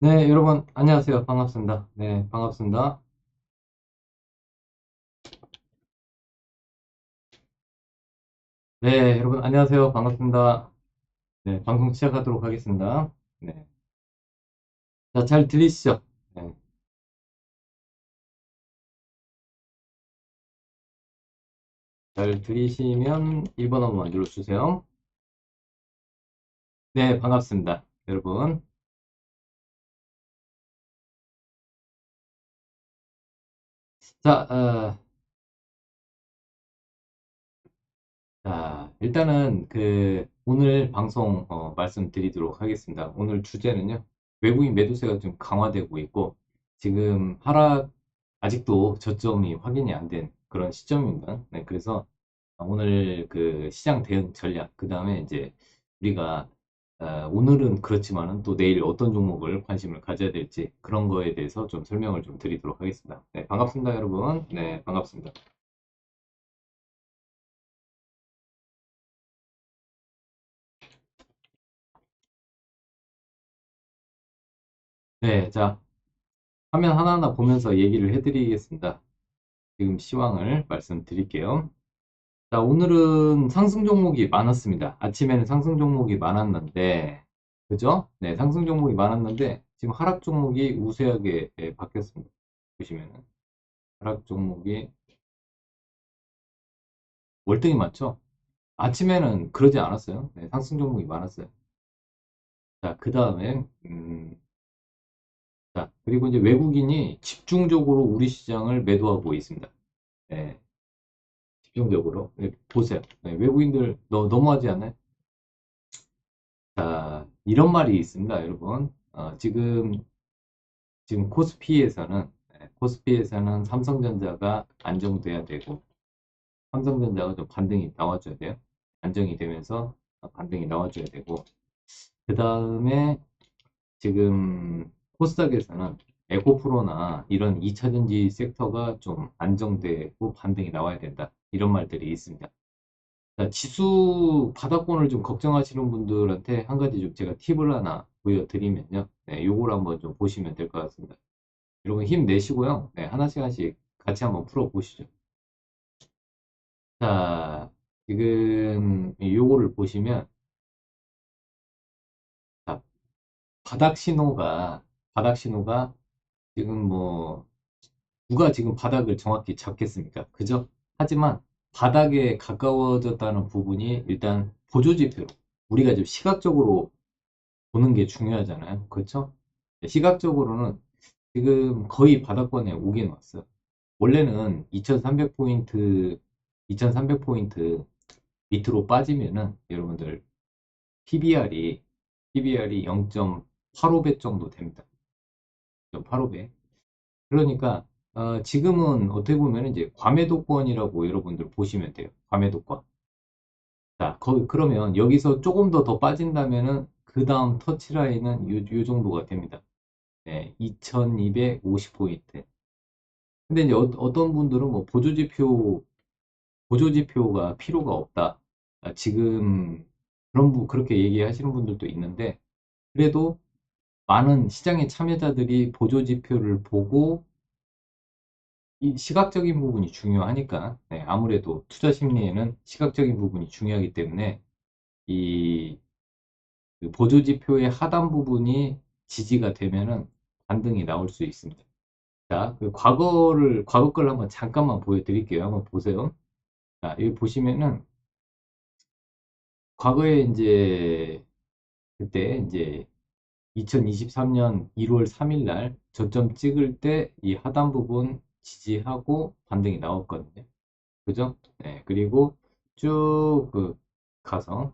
네, 여러분, 안녕하세요. 반갑습니다. 네, 반갑습니다. 네, 여러분, 안녕하세요. 반갑습니다. 네, 방송 시작하도록 하겠습니다. 네. 자, 잘 들리시죠? 네, 잘 들리시면 1번 한번 눌러주세요. 네, 반갑습니다. 여러분. 자, 일단은 오늘 방송 말씀드리도록 하겠습니다. 오늘 주제는요, 외국인 매도세가 좀 강화되고 있고, 지금 아직도 저점이 확인이 안 된 그런 시점입니다. 네, 그래서 오늘 그 시장 대응 전략, 그 다음에 이제 우리가 오늘은 그렇지만은 또 내일 어떤 종목을 관심을 가져야 될지 그런 거에 대해서 좀 설명을 좀 드리도록 하겠습니다. 네, 반갑습니다, 여러분. 네, 반갑습니다. 네, 자, 화면 하나하나 보면서 얘기를 해드리겠습니다. 지금 시황을 말씀드릴게요. 자, 오늘은 상승 종목이 많았습니다. 아침에는 상승 종목이 많았는데, 그죠? 네, 상승 종목이 많았는데, 지금 하락 종목이 우세하게 바뀌었습니다. 보시면은. 하락 종목이 월등히 많죠? 아침에는 그러지 않았어요. 네, 상승 종목이 많았어요. 자, 그 다음에, 자, 그리고 이제 외국인이 집중적으로 우리 시장을 매도하고 있습니다. 네, 집중적으로. 네, 보세요. 네, 외국인들 너무하지 않나요? 자, 이런 말이 있습니다, 여러분. 지금 코스피에서는 삼성전자가 안정돼야 되고, 삼성전자가 좀 반등이 나와줘야 돼요. 안정이 되면서 반등이 나와줘야 되고, 그 다음에 지금 코스닥에서는 에코프로나 이런 2차전지 섹터가 좀 안정되고 반등이 나와야 된다. 이런 말들이 있습니다. 자, 지수 바닥권을 좀 걱정하시는 분들한테 한 가지 좀 제가 팁을 하나 보여드리면요. 네, 요걸 한번 좀 보시면 될 것 같습니다. 여러분 힘내시고요. 네, 하나씩 하나씩 같이 한번 풀어보시죠. 자, 지금 요거를 보시면, 자, 바닥 신호가 지금 뭐, 누가 지금 바닥을 정확히 잡겠습니까? 그죠? 하지만 바닥에 가까워졌다는 부분이 일단 보조지표로, 우리가 지금 시각적으로 보는 게 중요하잖아요. 그렇죠? 네, 시각적으로는 지금 거의 바닥권에 오긴 왔어요. 원래는 2300포인트, 2300포인트 밑으로 빠지면은 여러분들 PBR이 0.85배 정도 됩니다. 0.85배. 그러니까 지금은 어떻게 보면 이제 과매도권이라고 여러분들 보시면 돼요. 과매도권. 자, 그러면 여기서 조금 더 빠진다면은 그 다음 터치라인은 요 정도가 됩니다. 네, 2250포인트. 근데 이제 어떤 분들은 뭐 보조지표가 필요가 없다. 지금 그렇게 얘기하시는 분들도 있는데, 그래도 많은 시장의 참여자들이 보조지표를 보고 이 시각적인 부분이 중요하니까, 네, 아무래도 투자 심리에는 시각적인 부분이 중요하기 때문에 이 그 보조지표의 하단 부분이 지지가 되면은 반등이 나올 수 있습니다. 자, 과거 걸 한번 잠깐만 보여드릴게요. 한번 보세요. 자, 여기 보시면은 과거에 이제 그때 이제 2023년 1월 3일 날 저점 찍을 때 이 하단 부분 지지하고 반등이 나왔거든요. 그죠? 네, 그리고 쭉 가서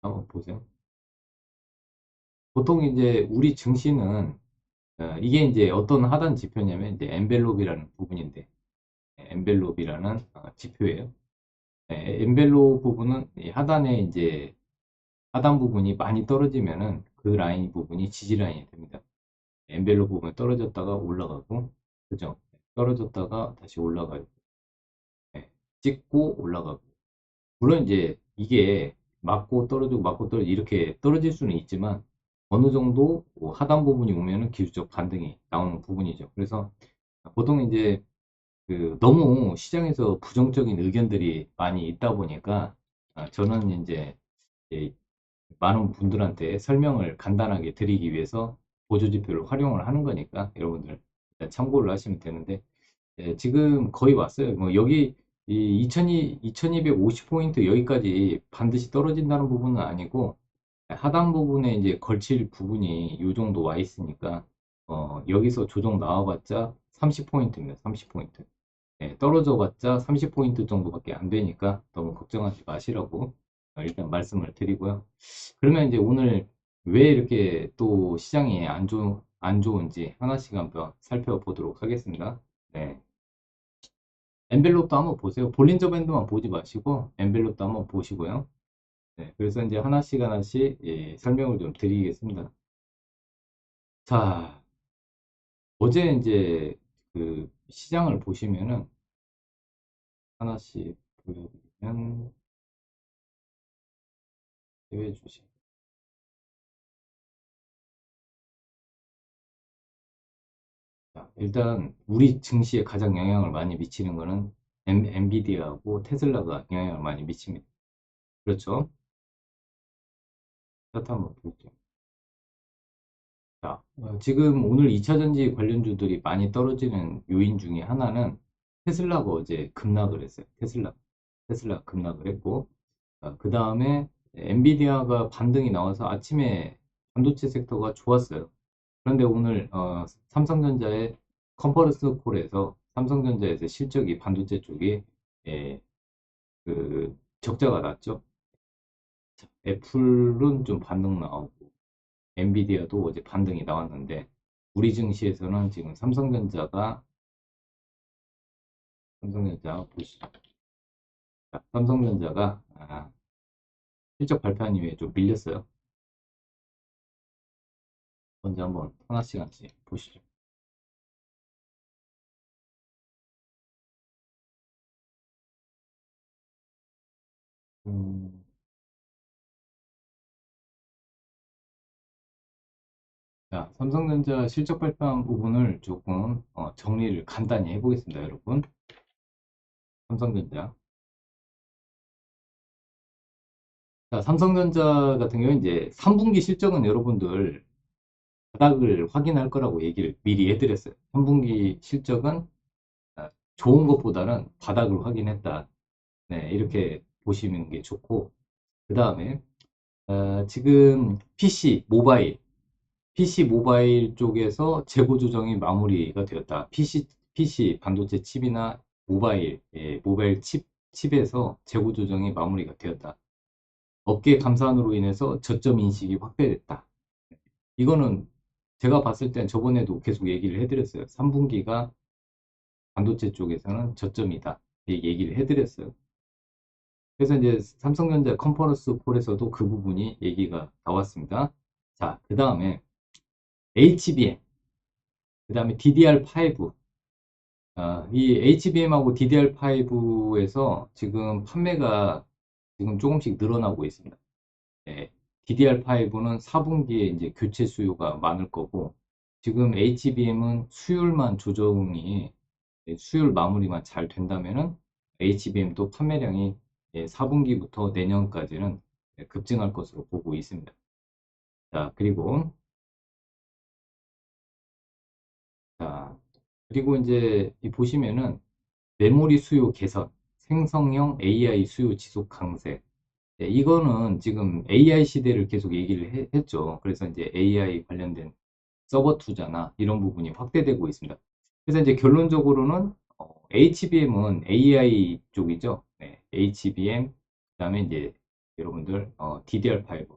한번 보세요. 보통 이제 우리 증시는 이게 이제 어떤 하단 지표냐면 이제 엔벨롭이라는 부분인데 엔벨롭이라는 지표예요. 네, 엔벨롭 부분은 이 하단에 이제 하단 부분이 많이 떨어지면은 그 라인 부분이 지지 라인이 됩니다. 엔벨롭 부분 떨어졌다가 올라가고, 그죠? 떨어졌다가 다시 올라가고, 네, 찍고 올라가고. 물론 이제 이게 맞고 떨어지고 맞고 떨어지고 이렇게 떨어질 수는 있지만 어느 정도 뭐 하단 부분이 오면은 기술적 반등이 나오는 부분이죠. 그래서 보통 이제 그 너무 시장에서 부정적인 의견들이 많이 있다 보니까 저는 이제 예, 많은 분들한테 설명을 간단하게 드리기 위해서 보조지표를 활용을 하는 거니까 여러분들 일단 참고를 하시면 되는데 지금 거의 왔어요. 뭐 여기 이 2250포인트 여기까지 반드시 떨어진다는 부분은 아니고 하단 부분에 이제 걸칠 부분이 이 정도 와 있으니까 여기서 조정 나와봤자 30포인트입니다. 30포인트. 떨어져 봤자 30포인트 정도밖에 안 되니까 너무 걱정하지 마시라고 일단 말씀을 드리고요. 그러면 이제 오늘 왜 이렇게 또 시장이 안 좋은지 하나씩 한번 살펴보도록 하겠습니다. 네. 엔벨롭도 한번 보세요. 볼린저 밴드만 보지 마시고 엔벨롭도 한번 보시고요. 네. 그래서 이제 하나씩 하나씩 설명을 좀 드리겠습니다. 자, 어제 이제 그 시장을 보시면은 하나씩 보여드리면 해외 주식. 자, 일단 우리 증시에 가장 영향을 많이 미치는 거는 엔비디아하고 테슬라가 영향을 많이 미칩니다. 그렇죠? 차트 한번 볼게요. 자, 지금 오늘 2차전지 관련주들이 많이 떨어지는 요인 중에 하나는 테슬라가 어제 급락을 했어요. 테슬라 급락을 했고, 그 다음에 엔비디아가 반등이 나와서 아침에 반도체 섹터가 좋았어요. 그런데 오늘 삼성전자의 컨퍼런스 콜에서 삼성전자에서 실적이 반도체 쪽에 예, 그 적자가 났죠. 애플은 좀 반등 나오고 엔비디아도 어제 반등이 나왔는데 우리 증시에서는 지금 삼성전자 보시죠. 자, 삼성전자가 실적 발표한 이후에 좀 밀렸어요. 먼저 한번 하나씩 하나씩 보시죠. 음, 자, 삼성전자 실적 발표한 부분을 조금 정리를 간단히 해보겠습니다, 여러분. 삼성전자. 자, 삼성전자 같은 경우는 이제 3분기 실적은 여러분들 바닥을 확인할 거라고 얘기를 미리 해드렸어요. 3분기 실적은 좋은 것보다는 바닥을 확인했다. 네, 이렇게 보시는 게 좋고, 그 다음에 지금 PC 모바일 쪽에서 재고 조정이 마무리가 되었다. PC 반도체 칩이나 모바일 칩에서 재고 조정이 마무리가 되었다. 업계 감산으로 인해서 저점 인식이 확대됐다. 이거는 제가 봤을 땐 저번에도 계속 얘기를 해드렸어요. 3분기가 반도체 쪽에서는 저점이다. 얘기를 해드렸어요. 그래서 이제 삼성전자 컨퍼런스 콜에서도 그 부분이 얘기가 나왔습니다. 자, 그 다음에 HBM, 그 다음에 DDR5. 이 HBM하고 DDR5에서 지금 판매가 지금 조금씩 늘어나고 있습니다. 네, DDR5는 4분기에 이제 교체 수요가 많을 거고, 지금 HBM은 수율 마무리만 잘 된다면은 HBM도 판매량이 4분기부터 내년까지는 급증할 것으로 보고 있습니다. 자, 자, 그리고 이제 보시면은 메모리 수요 개선, 생성형 AI 수요 지속 강세. 네, 이거는 지금 AI 시대를 계속 얘기를 했죠. 그래서 이제 AI 관련된 서버 투자나 이런 부분이 확대되고 있습니다. 그래서 이제 결론적으로는 HBM은 AI 쪽이죠. 네, HBM, 그다음에 이제 여러분들 DDR5,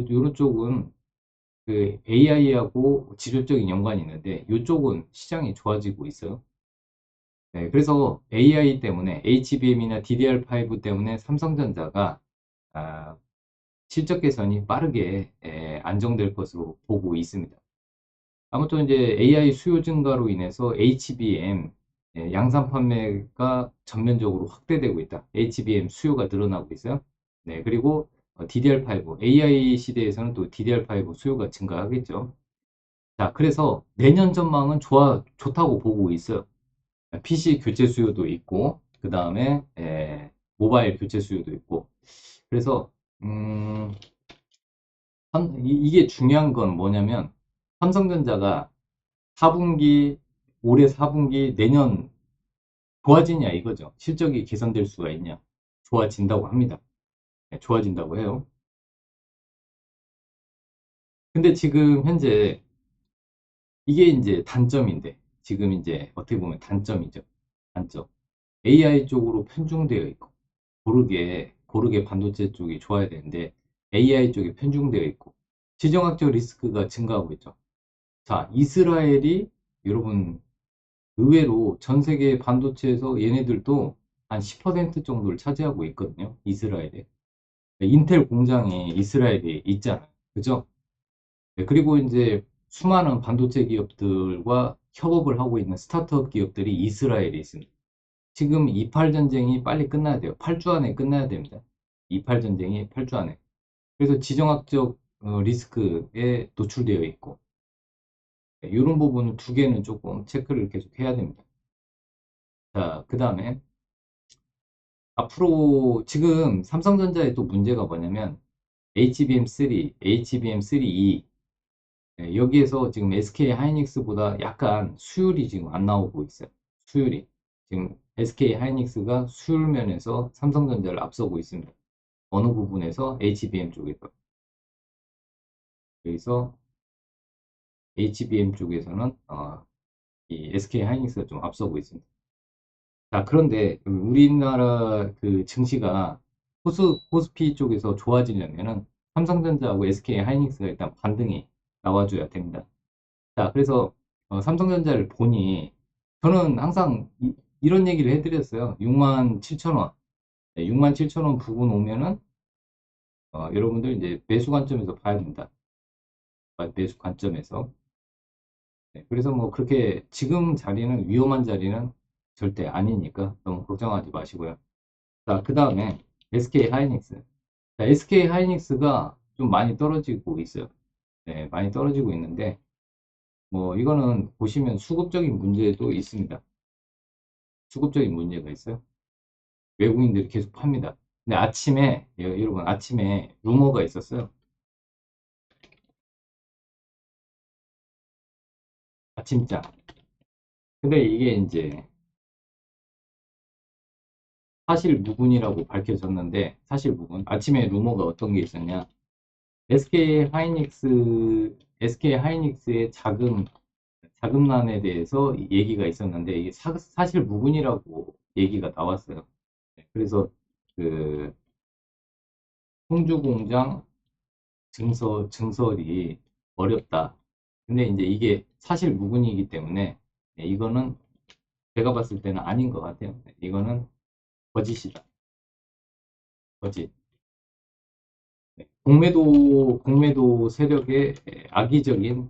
요런 쪽은 그 AI하고 직접적인 연관이 있는데 이쪽은 시장이 좋아지고 있어요. 네, 그래서 AI 때문에 HBM이나 DDR5 때문에 삼성전자가 아, 실적 개선이 빠르게 안정될 것으로 보고 있습니다. 아무튼 이제 AI 수요 증가로 인해서 HBM 양산 판매가 전면적으로 확대되고 있다. HBM 수요가 늘어나고 있어요. 네, 그리고 DDR5, AI 시대에서는 또 DDR5 수요가 증가하겠죠. 자, 그래서 내년 전망은 좋다고 보고 있어요. PC 교체 수요도 있고, 그 다음에 모바일 교체 수요도 있고. 그래서 음, 이게 중요한 건 뭐냐면 삼성전자가 4분기, 올해 4분기, 내년 좋아지냐 이거죠. 실적이 개선될 수가 있냐. 좋아진다고 합니다. 네, 좋아진다고 해요. 근데 지금 현재 이게 이제 단점인데, 지금 이제 어떻게 보면 단점이죠. 단점. AI 쪽으로 편중되어 있고, 고르게 반도체 쪽이 좋아야 되는데, AI 쪽이 편중되어 있고, 지정학적 리스크가 증가하고 있죠. 자, 이스라엘이 여러분 의외로 전 세계 반도체에서 얘네들도 한 10% 정도를 차지하고 있거든요. 이스라엘에. 인텔 공장이 이스라엘에 있잖아요. 그죠? 네, 그리고 이제 수많은 반도체 기업들과 협업을 하고 있는 스타트업 기업들이 이스라엘에 있습니다. 지금 이팔 전쟁이 빨리 끝나야 돼요. 8주 안에 끝나야 됩니다. 이팔 전쟁이 8주 안에. 그래서 지정학적 리스크에 노출되어 있고, 이런 부분 두 개는 조금 체크를 계속 해야 됩니다. 자, 그 다음에 앞으로 지금 삼성전자의 또 문제가 뭐냐면 HBM3, HBM3E 여기에서 지금 SK 하이닉스보다 약간 수율이 지금 안 나오고 있어요. 수율이. 지금 SK 하이닉스가 수율 면에서 삼성전자를 앞서고 있습니다. 어느 부분에서 HBM 쪽에서. 여기서 HBM 쪽에서는 이 SK 하이닉스가 좀 앞서고 있습니다. 자, 그런데 우리나라 그 증시가 코스피 쪽에서 좋아지려면은 삼성전자하고 SK 하이닉스가 일단 반등이 나와줘야 됩니다. 자, 그래서 삼성전자를 보니 저는 항상 런 얘기를 해드렸어요. 6만 7천 원. 6만 7천 원 부근 오면은 여러분들 이제 매수 관점에서 봐야 된다. 매수 관점에서. 네, 그래서 뭐 그렇게 지금 자리는 위험한 자리는 절대 아니니까 너무 걱정하지 마시고요. 자, 그 다음에 SK 하이닉스. 자, SK 하이닉스가 좀 많이 떨어지고 있어요. 네, 많이 떨어지고 있는데 뭐 이거는 보시면 수급적인 문제도 있습니다. 수급적인 문제가 있어요. 외국인들이 계속 팝니다. 근데 아침에 여러분 아침에 루머가 있었어요. 아침장. 근데 이게 이제 사실 무근이라고 밝혀졌는데 사실 무근. 아침에 루머가 어떤 게 있었냐? SK 하이닉스의 자금난에 대해서 얘기가 있었는데 이게 사실 무근이라고 얘기가 나왔어요. 네, 그래서 그 홍주 공장 증설이 어렵다. 근데 이제 이게 사실 무근이기 때문에 네, 이거는 제가 봤을 때는 아닌 것 같아요. 네, 이거는 거짓이다. 거짓. 네, 공매도 세력의 악의적인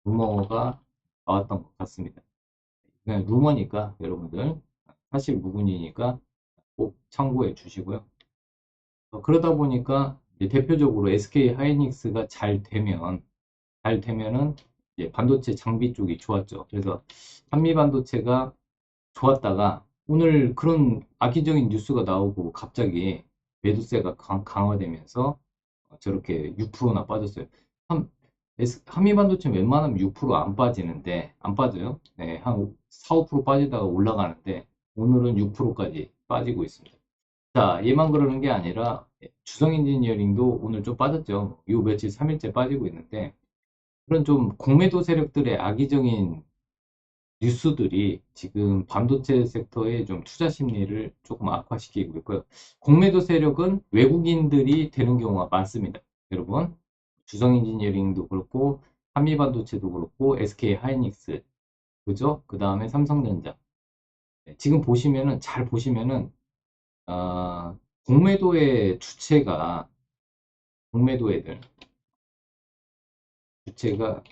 루머가 나왔던 것 같습니다. 그냥 루머니까 여러분들 사실 무근이니까 꼭 참고해 주시고요. 그러다 보니까 이제 대표적으로 SK 하이닉스가 잘 되면은 이제 반도체 장비 쪽이 좋았죠. 그래서 한미 반도체가 좋았다가 오늘 그런 악의적인 뉴스가 나오고 갑자기 매도세가 강화되면서 저렇게 6%나 빠졌어요. 한미 반도체는 웬만하면 6%안 빠지는데 안 빠져요. 네, 한 4, 5% 빠지다가 올라가는데 오늘은 6%까지 빠지고 있습니다. 자, 얘만 그러는 게 아니라 주성 엔지니어링도 오늘 좀 빠졌죠. 요 며칠 3일째 빠지고 있는데 그런 좀 공매도 세력들의 악의적인 뉴스들이 지금 반도체 섹터의 좀 투자 심리를 조금 악화시키고 있고요. 공매도 세력은 외국인들이 되는 경우가 많습니다. 여러분, 주성 엔지니어링도 그렇고 한미 반도체도 그렇고 SK 하이닉스, 그죠? 그 다음에 삼성전자. 네, 지금 보시면은 잘 보시면은 공매도의 공매도애들 주체가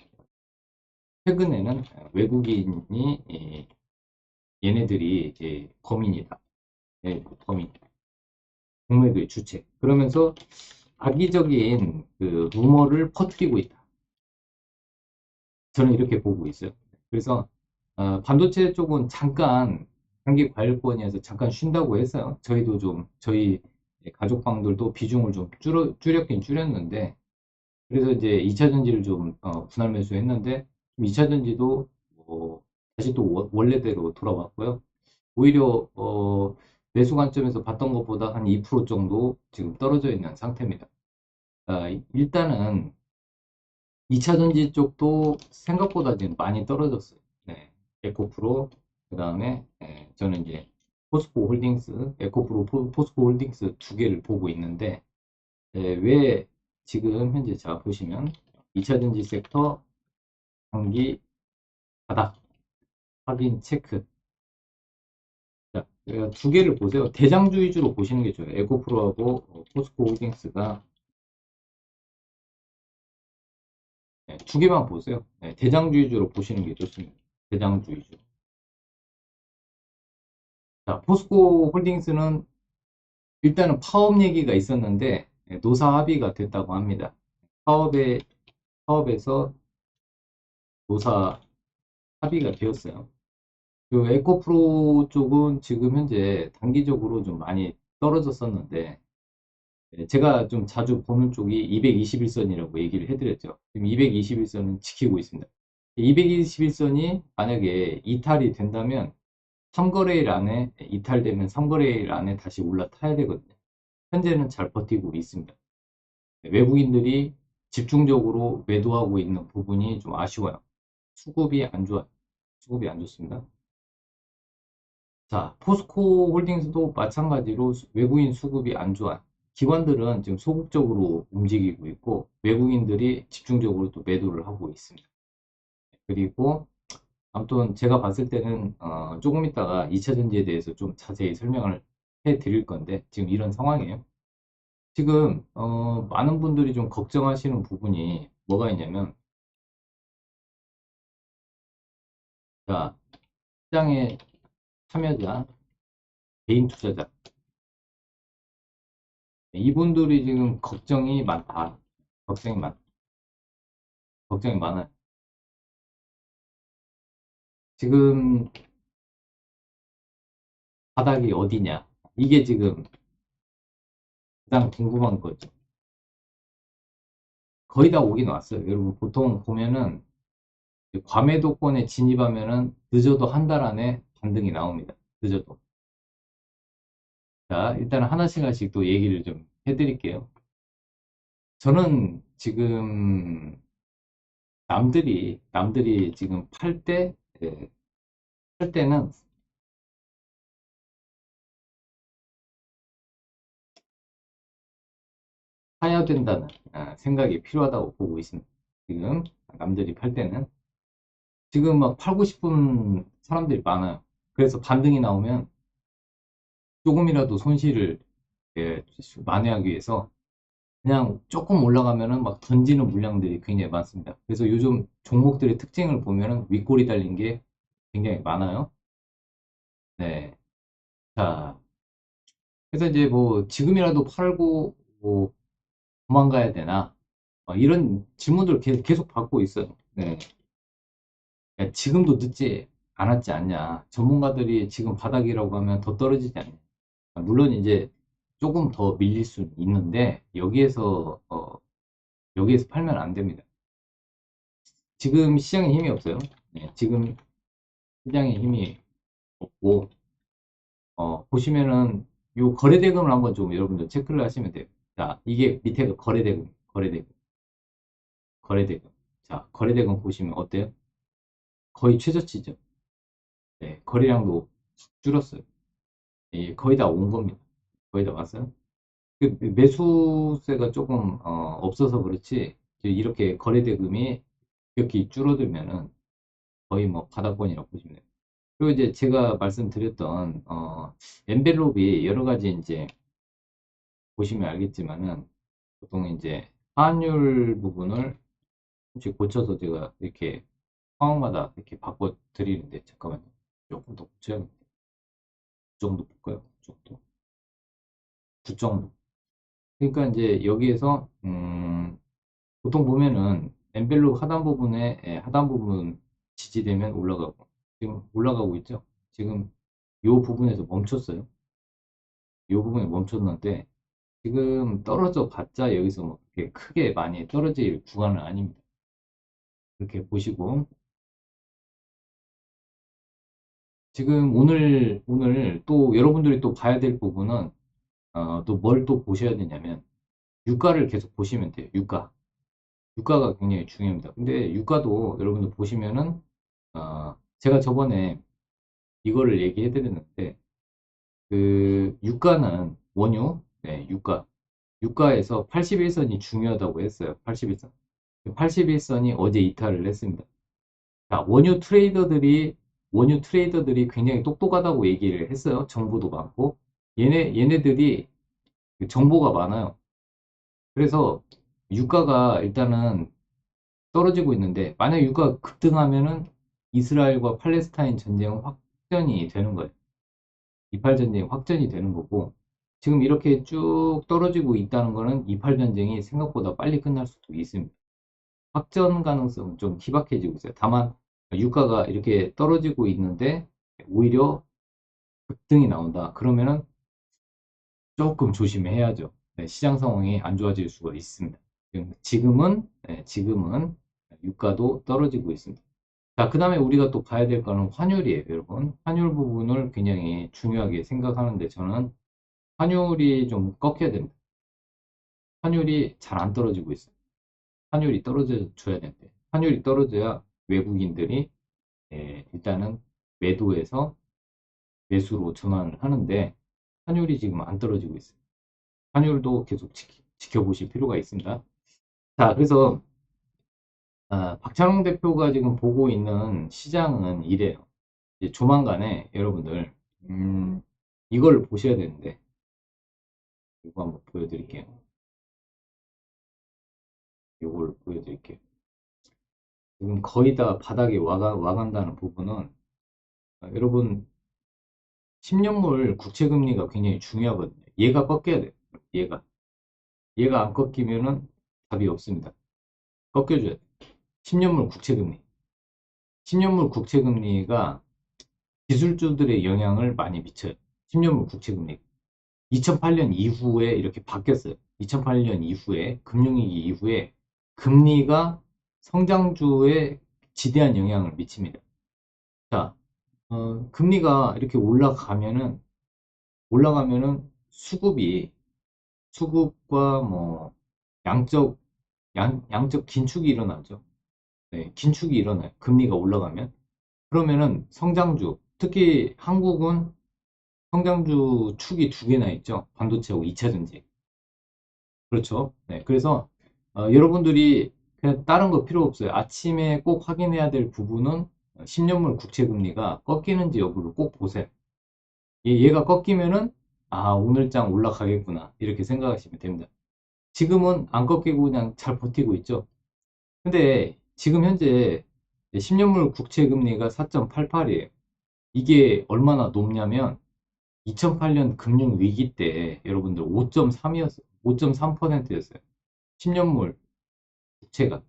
최근에는 외국인이 얘네들이 이제 범인이다. 네, 범인. 공매도의 주체. 그러면서 악의적인 그 루머를 퍼뜨리고 있다. 저는 이렇게 보고 있어요. 그래서 반도체 쪽은 잠깐 단기 과열권이어서 잠깐 쉰다고 했어요. 저희도 좀 저희 가족방들도 비중을 좀 줄였긴 줄였는데, 그래서 이제 2차 전지를 좀 분할 매수했는데 2차 전지도 다시 또 원래대로 돌아왔고요. 오히려 매수 관점에서 봤던 것보다 한 2% 정도 지금 떨어져 있는 상태입니다. 일단은 2차 전지 쪽도 생각보다 지금 많이 떨어졌어요. 네. 에코프로, 그 다음에 저는 이제 포스코 홀딩스, 에코프로, 포스코 홀딩스 두 개를 보고 있는데, 왜 지금 현재 자 보시면 2차 전지 섹터 단기 바닥 확인 체크. 자, 두 개를 보세요. 대장주 위주로 보시는 게 좋아요. 에코프로하고 포스코 홀딩스가 두 개만 보세요. 대장주 위주로 보시는 게 좋습니다. 대장주 위주. 자, 포스코 홀딩스는 일단은 파업 얘기가 있었는데 노사 합의가 됐다고 합니다. 파업에서 노사 합의가 되었어요. 그 에코프로 쪽은 지금 현재 단기적으로 좀 많이 떨어졌었는데, 제가 좀 자주 보는 쪽이 221선이라고 얘기를 해드렸죠. 지금 221선은 지키고 있습니다. 221선이 만약에 이탈이 된다면 3거래일 안에 이탈되면 3거래일 안에 다시 올라타야 되거든요. 현재는 잘 버티고 있습니다. 외국인들이 집중적으로 매도하고 있는 부분이 좀 아쉬워요. 수급이 안 좋아요. 수급이 안 좋습니다. 자, 포스코 홀딩스도 마찬가지로 외국인 수급이 안 좋아요. 기관들은 지금 소극적으로 움직이고 있고 외국인들이 집중적으로 또 매도를 하고 있습니다. 그리고 아무튼 제가 봤을 때는 조금 있다가 2차 전지에 대해서 좀 자세히 설명을 해 드릴 건데 지금 이런 상황이에요. 지금 많은 분들이 좀 걱정하시는 부분이 뭐가 있냐면, 자, 시장의 참여자, 개인 투자자, 이분들이 지금 걱정이 많다. 걱정이 많, 걱정이 많아요. 지금 바닥이 어디냐? 이게 지금 가장 궁금한 거죠. 거의 다 오긴 왔어요. 여러분, 보통 보면은 과매도권에 진입하면은 늦어도 한 달 안에 반등이 나옵니다. 늦어도. 자, 일단 하나씩 하나씩 또 얘기를 좀 해드릴게요. 저는 지금 남들이 지금 팔 때는 사야 된다는 생각이 필요하다고 보고 있습니다. 지금 남들이 팔 때는 지금 막 팔고 싶은 사람들이 많아요. 그래서 반등이 나오면 조금이라도 손실을 만회하기 위해서 그냥 조금 올라가면은 막 던지는 물량들이 굉장히 많습니다. 그래서 요즘 종목들의 특징을 보면은 윗골이 달린 게 굉장히 많아요. 네. 자, 그래서 이제 뭐 지금이라도 팔고 뭐 도망가야 되나? 이런 질문들을 계속 받고 있어요. 네. 야, 지금도 늦지 않았지 않냐. 전문가들이 지금 바닥이라고 하면 더 떨어지지 않냐. 물론 이제 조금 더 밀릴 수 있는데 여기에서 팔면 안 됩니다. 지금 시장에 힘이 없어요. 네, 지금 시장에 힘이 없고 보시면은 요 거래대금을 한번 좀 여러분들 체크를 하시면 돼요. 자, 이게 밑에가 거래대금. 자, 거래대금 보시면 어때요? 거의 최저치죠. 네, 거래량도 줄었어요. 거의 다 온 겁니다. 거의 다 왔어요. 그 매수세가 조금 없어서 그렇지 이렇게 거래대금이 이렇게 줄어들면은 거의 뭐 바닥권이라고 보시면 돼요. 그리고 이제 제가 말씀드렸던 엔벨롭이 여러 가지 이제 보시면 알겠지만은 보통 이제 환율 부분을 혹시 고쳐서 제가 이렇게 상황마다 이렇게 바꿔 드리는데 잠깐만요. 조금 더 고쳐야겠다. 이 정도 볼까요? 이 정도. 9 정도. 그러니까 이제 여기에서 보통 보면은 엔벨록 하단 부분에 하단 부분 지지되면 올라가고 지금 올라가고 있죠. 지금 요 부분에서 멈췄어요. 요 부분에 멈췄는데 지금 떨어져 봤자 여기서 뭐 그렇게 크게 많이 떨어질 구간은 아닙니다. 이렇게 보시고 지금 오늘 또 여러분들이 또 봐야 될 부분은 또 뭘 또 보셔야 되냐면 유가를 계속 보시면 돼요. 유가가 굉장히 중요합니다. 근데 유가도 여러분들 보시면은 제가 저번에 이거를 얘기해 드렸는데 그 유가는 원유, 네, 유가에서 81선이 중요하다고 했어요. 81선. 81선이 어제 이탈을 했습니다. 자, 원유 트레이더들이 굉장히 똑똑하다고 얘기를 했어요. 정보도 많고. 얘네들이 그 정보가 많아요. 그래서 유가가 일단은 떨어지고 있는데, 만약 유가가 급등하면은 이스라엘과 팔레스타인 전쟁은 확전이 되는 거예요. 이팔 전쟁이 확전이 되는 거고, 지금 이렇게 쭉 떨어지고 있다는 거는 이팔 전쟁이 생각보다 빨리 끝날 수도 있습니다. 확전 가능성은 좀 희박해지고 있어요. 다만 유가가 이렇게 떨어지고 있는데 오히려 급등이 나온다. 그러면은 조금 조심해야죠. 네, 시장 상황이 안 좋아질 수가 있습니다. 지금은 유가도 떨어지고 있습니다. 자, 그 다음에 우리가 또 봐야 될 거는 환율이에요, 여러분. 환율 부분을 굉장히 중요하게 생각하는데 저는 환율이 좀 꺾여야 됩니다. 환율이 잘 안 떨어지고 있어요. 환율이 떨어져 줘야 되는데 환율이 떨어져야 외국인들이 일단은 매도에서 매수로 전환을 하는데 환율이 지금 안 떨어지고 있어요. 환율도 계속 지켜보실 필요가 있습니다. 자, 그래서 박찬웅 대표가 지금 보고 있는 시장은 이래요. 이제 조만간에 여러분들 이걸 보셔야 되는데 이거 한번 보여드릴게요. 이걸 보여드릴게요. 지금 거의 다 바닥에 와간다는 부분은 여러분 10년물 국채금리가 굉장히 중요하거든요. 얘가 꺾여야 돼요. 얘가 안 꺾이면은 답이 없습니다. 꺾여줘야 돼요. 10년물 국채금리. 10년물 국채금리가 기술주들의 영향을 많이 미쳐요. 10년물 국채금리. 2008년 이후에 이렇게 바뀌었어요. 2008년 이후에, 금융위기 이후에 금리가 성장주에 지대한 영향을 미칩니다. 자, 금리가 이렇게 올라가면은 수급과 뭐 양적 긴축이 일어나죠. 네, 긴축이 일어나요. 금리가 올라가면. 그러면은 성장주, 특히 한국은 성장주 축이 두 개나 있죠. 반도체하고 2차 전지. 그렇죠. 네, 그래서 여러분들이 그냥 다른 거 필요 없어요. 아침에 꼭 확인해야 될 부분은 10년물 국채 금리가 꺾이는지 여부를 꼭 보세요. 얘가 꺾이면은 오늘장 올라가겠구나 이렇게 생각하시면 됩니다. 지금은 안 꺾이고 그냥 잘 버티고 있죠. 근데 지금 현재 10년물 국채 금리가 4.88이에요. 이게 얼마나 높냐면 2008년 금융 위기 때 여러분들 5.3이었어요. 5.3%였어요. 10년물 국채가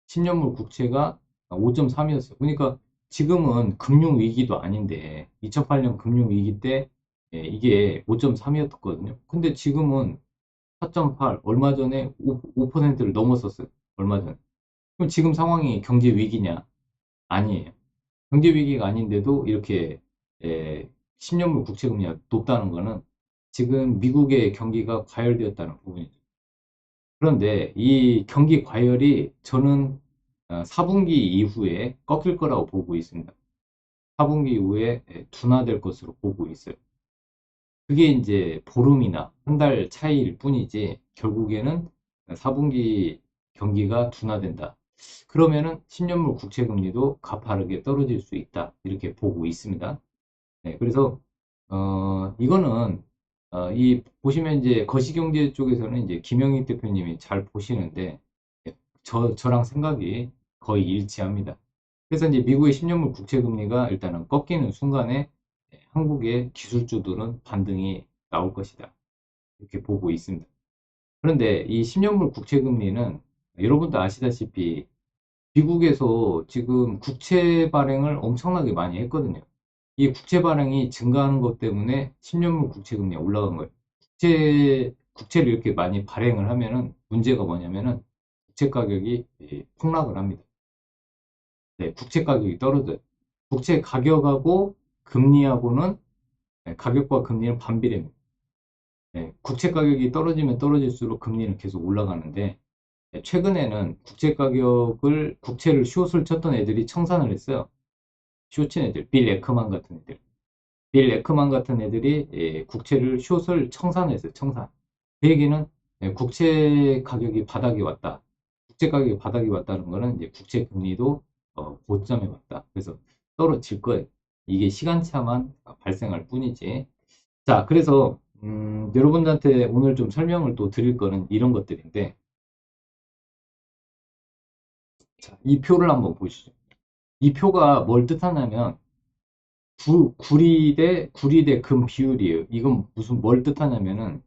10년물 국채가 5.3이었어요. 그러니까 지금은 금융 위기도 아닌데 2008년 금융 위기 때 이게 5.3이었거든요. 근데 지금은 4.8 얼마 전에 5%를 넘었었어요. 얼마 전에. 그럼 지금 상황이 경제 위기냐? 아니에요. 경제 위기가 아닌데도 이렇게 10년물 국채 금리가 높다는 거는 지금 미국의 경기가 과열되었다는 부분이죠. 그런데 이 경기 과열이 저는 4분기 이후에 꺾일 거라고 보고 있습니다. 4분기 이후에 둔화될 것으로 보고 있어요. 그게 이제 보름이나 한 달 차이일 뿐이지 결국에는 4분기 경기가 둔화된다. 그러면은 10년물 국채 금리도 가파르게 떨어질 수 있다. 이렇게 보고 있습니다. 네, 그래서 이거는 이 보시면 이제 거시경제 쪽에서는 이제 김영익 대표님이 잘 보시는데 저랑 생각이 거의 일치합니다. 그래서 이제 미국의 10년물 국채 금리가 일단은 꺾이는 순간에 한국의 기술주들은 반등이 나올 것이다. 이렇게 보고 있습니다. 그런데 이 10년물 국채 금리는 여러분도 아시다시피 미국에서 지금 국채 발행을 엄청나게 많이 했거든요. 이 국채 발행이 증가하는 것 때문에 10년물 국채 금리가 올라간 거예요. 국채를 이렇게 많이 발행을 하면은 문제가 뭐냐면은 국채 가격이 폭락을 합니다. 네, 국채 가격이 떨어져요. 국채 가격하고 금리하고는 가격과 금리는 반비례입니다. 네, 국채 가격이 떨어지면 떨어질수록 금리는 계속 올라가는데 최근에는 국채를 숏을 쳤던 애들이 청산을 했어요. 숏친 애들, 빌 에크만 같은 애들. 빌 에크만 같은 애들이 국채를 숏을 청산했어요. 청산. 그 얘기는 국채 가격이 바닥이 왔다. 국채 가격이 바닥이 왔다는 거는 이제 국채 금리도 고점에 왔다. 그래서 떨어질 거예요. 이게 시간차만 발생할 뿐이지. 자, 그래서 여러분들한테 오늘 좀 설명을 또 드릴 거는 이런 것들인데, 자, 이 표를 한번 보시죠. 이 표가 뭘 뜻하냐면 구리 대 금 비율이에요. 이건 무슨 뭘 뜻하냐면은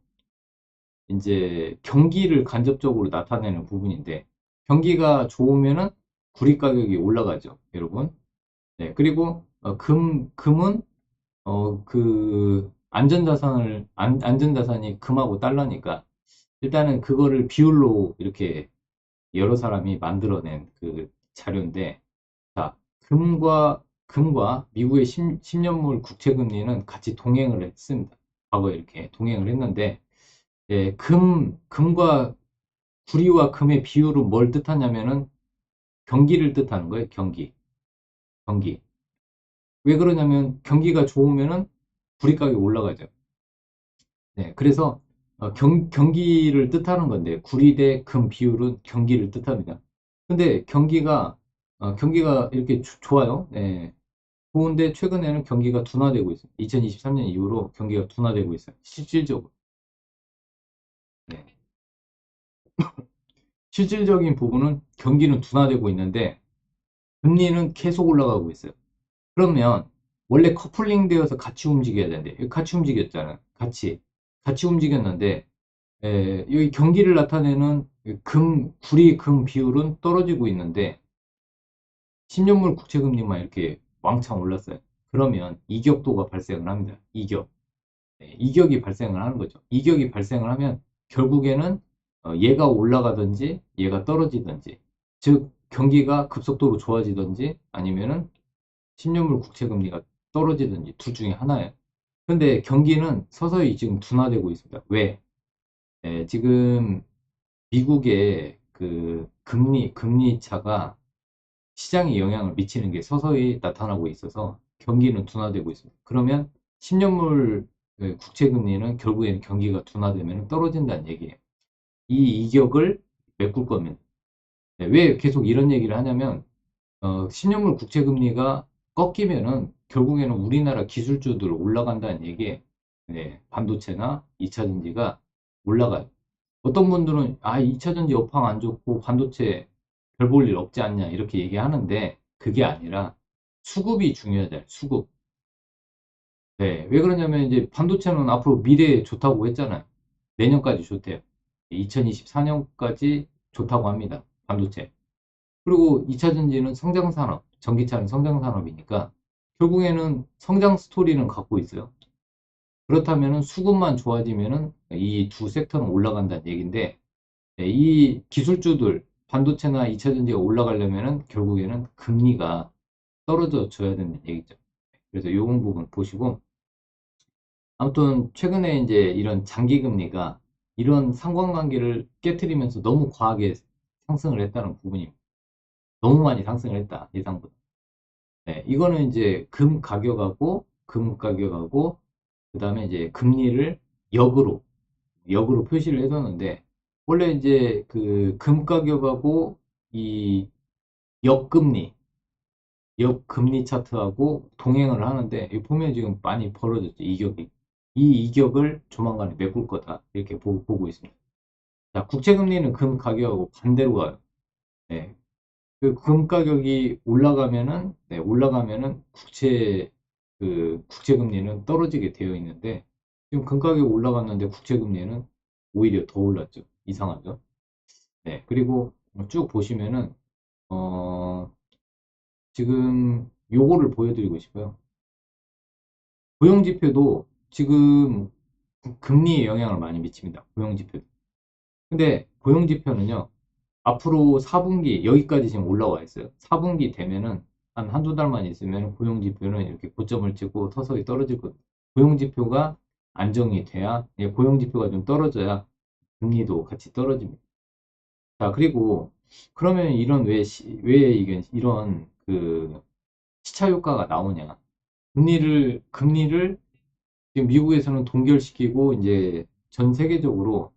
이제 경기를 간접적으로 나타내는 부분인데 경기가 좋으면은 구리 가격이 올라가죠, 여러분. 네, 그리고 금은 그 안전자산이 금하고 달러니까 일단은 그거를 비율로 이렇게 여러 사람이 만들어낸 그 자료인데 자, 금과 미국의 10년물 국채 금리는 같이 동행을 했습니다. 과거에 이렇게 동행을 했는데 금과 구리와 금의 비율은 뭘 뜻하냐면은 경기를 뜻하는 거예요. 경기. 왜 그러냐면 경기가 좋으면은 구리 가격이 올라가죠. 네, 그래서 경기를 뜻하는 건데 구리 대 금 비율은 경기를 뜻합니다. 근데 경기가 이렇게 좋아요. 네, 좋은데 최근에는 경기가 둔화되고 있어요. 2023년 이후로 경기가 둔화되고 있어요. 실질적으로. 네. 실질적인 부분은 경기는 둔화되고 있는데 금리는 계속 올라가고 있어요. 그러면 원래 커플링 되어서 같이 움직여야 되는데 같이 움직였잖아요. 같이 움직였는데 여기 경기를 나타내는 구리 금 비율은 떨어지고 있는데 10년물 국채 금리만 이렇게 왕창 올랐어요. 그러면 이격도가 발생을 합니다. 이격이 발생을 하는 거죠. 이격이 발생을 하면 결국에는 얘가 올라가든지 얘가 떨어지든지 즉 경기가 급속도로 좋아지든지 아니면은 10년물 국채 금리가 떨어지든지 둘 중에 하나예요. 근데 경기는 서서히 지금 둔화되고 있습니다. 왜? 지금 미국의 그 금리 차가 시장에 영향을 미치는 게 서서히 나타나고 있어서 경기는 둔화되고 있습니다. 그러면 10년물 국채 금리는 결국에는 경기가 둔화되면 떨어진다는 얘기예요. 이 이격을 메꿀 겁니다. 네, 왜 계속 이런 얘기를 하냐면 10년물 국채 금리가 꺾이면은 결국에는 우리나라 기술주들 올라간다는 얘기에 네, 반도체나 2차전지가 올라가요. 어떤 분들은 2차전지 업황 안 좋고 반도체 별 볼 일 없지 않냐 이렇게 얘기하는데 그게 아니라 수급이 중요하잖아요. 수급. 네, 왜 그러냐면 이제 반도체는 앞으로 미래에 좋다고 했잖아요. 내년까지 좋대요. 2024년까지 좋다고 합니다. 반도체. 그리고 2차전지는 성장산업, 전기차는 성장산업이니까 결국에는 성장 스토리는 갖고 있어요. 그렇다면 수급만 좋아지면은 이 두 섹터는 올라간다는 얘기인데 이 기술주들 반도체나 2차전지가 올라가려면은 결국에는 금리가 떨어져 줘야 되는 얘기죠. 그래서 이 부분 보시고 아무튼 최근에 이제 이런 장기 금리가 이런 상관관계를 깨뜨리면서 너무 과하게 상승을 했다는 부분입니다. 너무 많이 상승을 했다 예상보다. 네, 이거는 이제 금 가격하고 그다음에 이제 금리를 역으로 표시를 해뒀는데 원래 이제 그 금 가격하고 이 역금리 역금리 차트하고 동행을 하는데 이 보면 지금 많이 벌어졌죠 이격이 이 이격을 조만간에 메꿀 거다 이렇게 보고 있습니다. 자, 국채금리는 금 가격하고 반대로 가요. 네, 그 금 가격이 올라가면은 국채 금리는 떨어지게 되어 있는데 지금 금가격 올라갔는데 국채금리는 오히려 더 올랐죠. 이상하죠. 네. 그리고 쭉 보시면은, 어, 지금 요거를 보여드리고 싶어요. 고용지표도 지금 금리에 영향을 많이 미칩니다. 고용지표. 근데 고용지표는요, 앞으로 4분기, 여기까지 지금 올라와 있어요. 4분기 되면은 한 한두 달만 있으면 고용지표는 이렇게 고점을 찍고 서서히 떨어질 거예요. 고용지표가 안정이 돼야, 고용지표가 좀 떨어져야 금리도 같이 떨어집니다. 자, 그리고 그러면 이런 왜 이게 이런 그 시차 효과가 나오냐. 금리를 지금 미국에서는 동결시키고 이제 전 세계적으로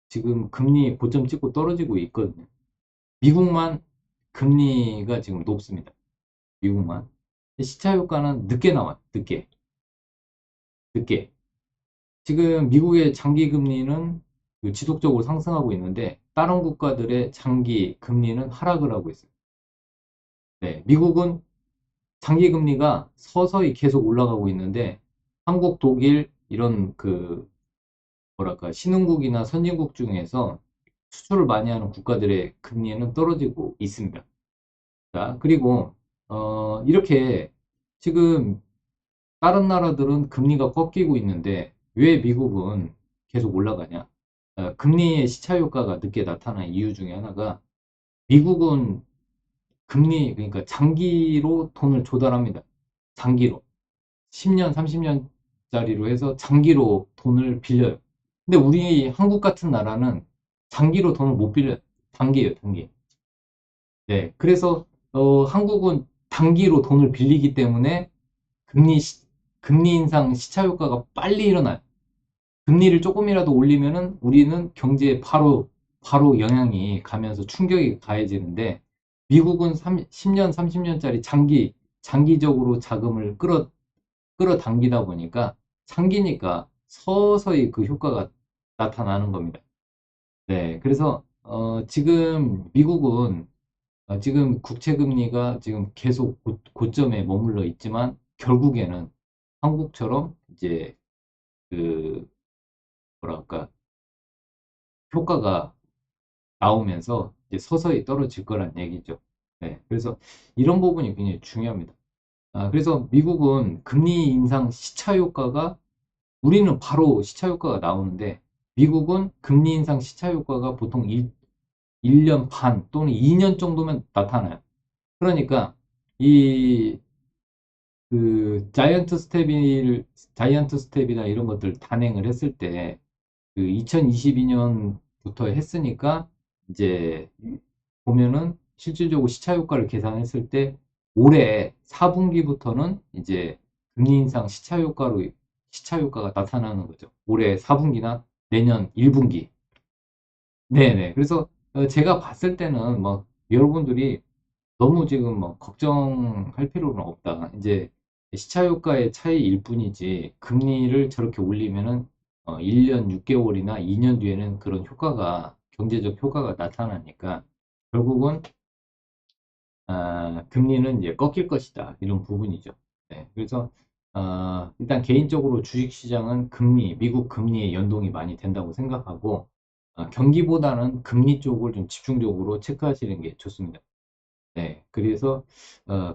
지금 금리 고점 찍고 떨어지고 있거든요. 미국만 금리가 지금 높습니다. 미국만. 시차 효과는 늦게 나와요. 늦게. 늦게. 지금 미국의 장기 금리는 그 지속적으로 상승하고 있는데 다른 국가들의 장기 금리는 하락을 하고 있어요. 네, 미국은 장기 금리가 서서히 계속 올라가고 있는데 한국, 독일 이런 그 뭐랄까 신흥국이나 선진국 중에서 수출을 많이 하는 국가들의 금리는 떨어지고 있습니다. 자, 그리고 이렇게 지금 다른 나라들은 금리가 꺾이고 있는데 왜 미국은 계속 올라가냐? 금리의 시차 효과가 늦게 나타난 이유 중에 하나가 미국은 금리 그러니까 장기로 돈을 조달합니다. 장기로 10년, 30년짜리로 해서 장기로 돈을 빌려요. 근데 우리 한국 같은 나라는 장기로 돈을 못 빌려요. 단기예요, 단기. 네, 그래서 한국은 단기로 돈을 빌리기 때문에 금리 금리 인상 시차 효과가 빨리 일어나요. 금리를 조금이라도 올리면은 우리는 경제에 바로 영향이 가면서 충격이 가해지는데 미국은 10년, 30년짜리 장기적으로 자금을 끌어당기다 보니까 장기니까 서서히 그 효과가 나타나는 겁니다. 네, 그래서 지금 미국은 지금 국채 금리가 지금 계속 고점에 머물러 있지만 결국에는 한국처럼 이제 그 뭐랄까 효과가 나오면서 이제 서서히 떨어질 거란 얘기죠. 네, 그래서 이런 부분이 굉장히 중요합니다. 그래서 미국은 금리 인상 시차 효과가 우리는 바로 시차 효과가 나오는데 미국은 금리 인상 시차 효과가 보통 1년 반 또는 2년 정도면 나타나요. 그러니까 이 그 자이언트 스텝이나 이런 것들 단행을 했을 때 그 2022년부터 했으니까 이제 보면은 실질적으로 시차 효과를 계산했을 때 올해 4분기부터는 이제 금리 인상 시차 효과가 나타나는 거죠. 올해 4분기나 내년 1분기. 네네. 그래서 제가 봤을 때는 뭐 여러분들이 너무 지금 뭐 걱정할 필요는 없다. 이제 시차 효과의 차이일 뿐이지 금리를 저렇게 올리면은 1년 6개월이나 2년 뒤에는 그런 효과가 경제적 효과가 나타나니까 결국은 금리는 이제 꺾일 것이다. 이런 부분이죠. 네, 그래서 일단 개인적으로 주식시장은 미국 금리에 연동이 많이 된다고 생각하고 경기보다는 금리 쪽을 좀 집중적으로 체크하시는 게 좋습니다. 네, 그래서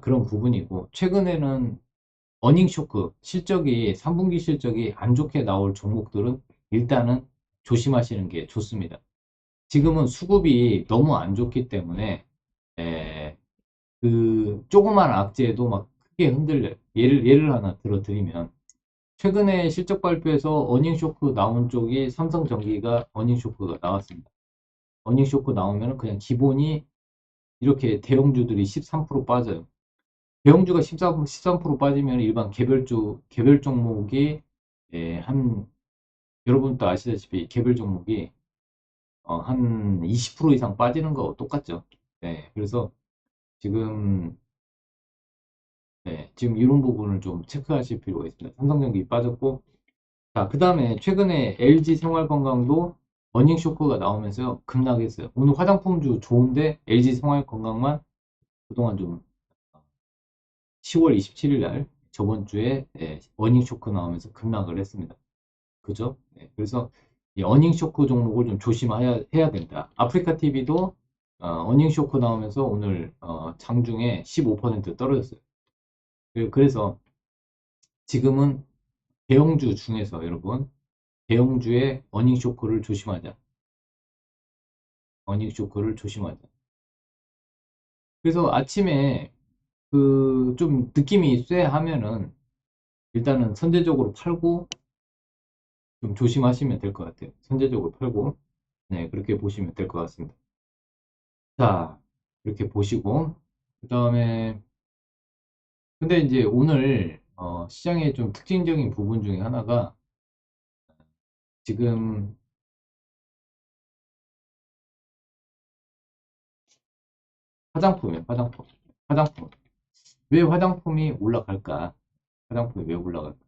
그런 부분이고 최근에는 어닝 쇼크 실적이 3분기 실적이 안 좋게 나올 종목들은 일단은 조심하시는 게 좋습니다. 지금은 수급이 너무 안 좋기 때문에 에, 그 조그만 악재도 막 크게 흔들려요. 예를 하나 들어드리면 최근에 실적 발표에서 어닝 쇼크 나온 쪽이 삼성전기가 어닝 쇼크가 나왔습니다. 어닝 쇼크 나오면 그냥 기본이 이렇게 대형주들이 13% 빠져요. 대형주가 13% 빠지면 일반 개별 종목이 한 여러분도 아시다시피 개별 종목이 한 20% 이상 빠지는 거 똑같죠. 네, 그래서 지금 지금 이런 부분을 좀 체크하실 필요가 있습니다. 삼성전기 빠졌고 자, 그 다음에 최근에 LG 생활건강도 어닝 쇼크가 나오면서 급락했어요. 오늘 화장품주 좋은데 LG 생활건강만 그동안 좀 10월 27일 날 저번 주에 어닝 쇼크 나오면서 급락을 했습니다. 그죠? 네, 그래서 이 어닝 쇼크 종목을 좀 조심해야 해야 된다. 아프리카 TV도 어닝 쇼크 나오면서 오늘 장중에 15% 떨어졌어요. 그래서 지금은 대형주 중에서 여러분 대형주의 어닝 쇼크를 조심하자. 어닝 쇼크를 조심하자. 그래서 아침에 그 좀 느낌이 쎄하면은 일단은 선제적으로 팔고 좀 조심하시면 될 것 같아요. 선제적으로 팔고 네 그렇게 보시면 될 것 같습니다. 자 이렇게 보시고 그 다음에 근데 이제 오늘 시장의 좀 특징적인 부분 중에 하나가 지금 화장품이에요. 화장품. 화장품. 왜 화장품이 올라갈까? 화장품이 왜 올라갈까?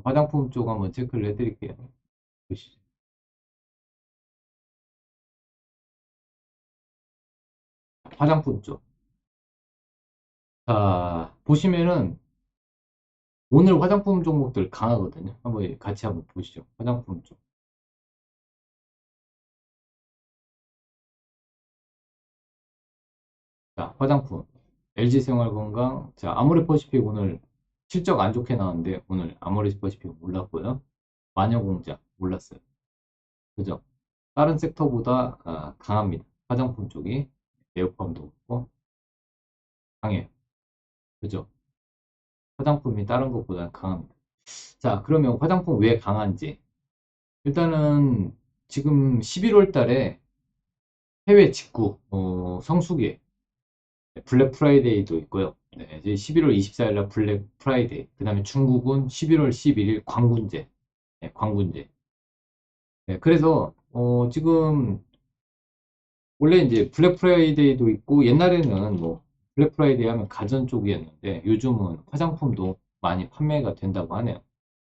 화장품 쪽 한번 체크를 해드릴게요. 보시죠. 화장품 쪽. 자, 보시면은 오늘 화장품 종목들 강하거든요. 한번 같이 한번 보시죠. 화장품 쪽. 자, 화장품. LG생활건강. 자, 아모레퍼시픽 오늘 실적 안 좋게 나왔는데 오늘 아모레퍼시픽 올랐고요. 마녀공작 올랐어요. 그죠? 다른 섹터보다 강합니다. 화장품 쪽이 에어컨도 그렇고 강해요. 그죠? 화장품이 다른 것보다 강합니다. 자, 그러면 화장품 왜 강한지. 일단은 지금 11월 달에 해외 직구, 성수기, 블랙 프라이데이도 있고요. 네, 이제 11월 24일 날 블랙 프라이데이. 그 다음에 중국은 11월 11일 광군제. 네, 광군제. 네, 그래서, 지금 원래 이제 블랙 프라이데이도 있고 옛날에는 뭐 블랙 프라이데이 하면 가전 쪽이었는데 요즘은 화장품도 많이 판매가 된다고 하네요.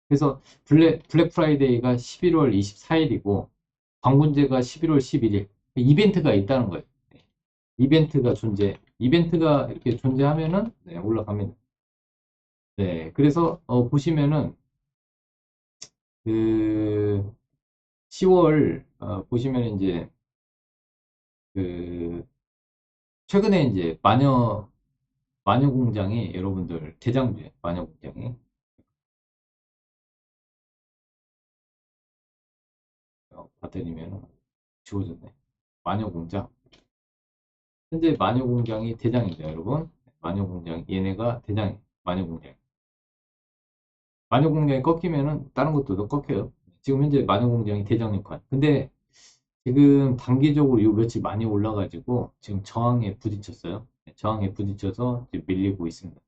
그래서 블랙 프라이데이가 11월 24일이고 광군제가 11월 11일 이벤트가 있다는 거예요. 네. 이벤트가 이렇게 존재하면은 네, 올라갑니다. 네, 그래서 보시면은 그 10월 보시면 이제 그 최근에 이제 마녀공장이 여러분들 대장주에 마녀공장이 봐드리면 지워졌네. 마녀공장 현재 마녀공장이 대장이죠 여러분. 마녀공장 얘네가 대장이 마녀공장. 마녀공장이 꺾이면은 다른 것들도 꺾여요. 지금 현재 마녀공장이 대장 역할. 근데 지금 단기적으로 요 며칠 많이 올라가지고 지금 저항에 부딪혔어요. 네, 저항에 부딪혀서 지금 밀리고 있습니다.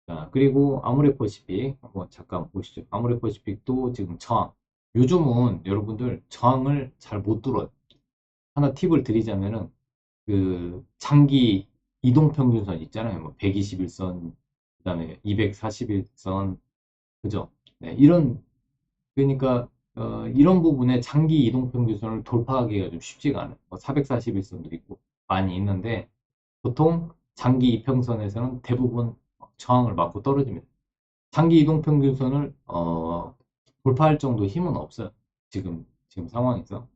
자, 그리고 아모레퍼시픽 한번 잠깐 보시죠. 아모레퍼시픽도 지금 저항. 요즘은 여러분들 저항을 잘 못 뚫어요. 하나 팁을 드리자면은 그 장기 이동평균선 있잖아요. 뭐 121선, 그다음에 241선, 그죠? 네, 그러니까 이런 부분에 장기 이동평균선을 돌파하기가 좀 쉽지가 않아요. 뭐 441선도 있고 많이 있는데 보통 장기 이평선에서는 대부분 저항을 맞고 떨어집니다. 장기 이동평균선을 돌파할 정도 힘은 없어요. 지금 상황에서.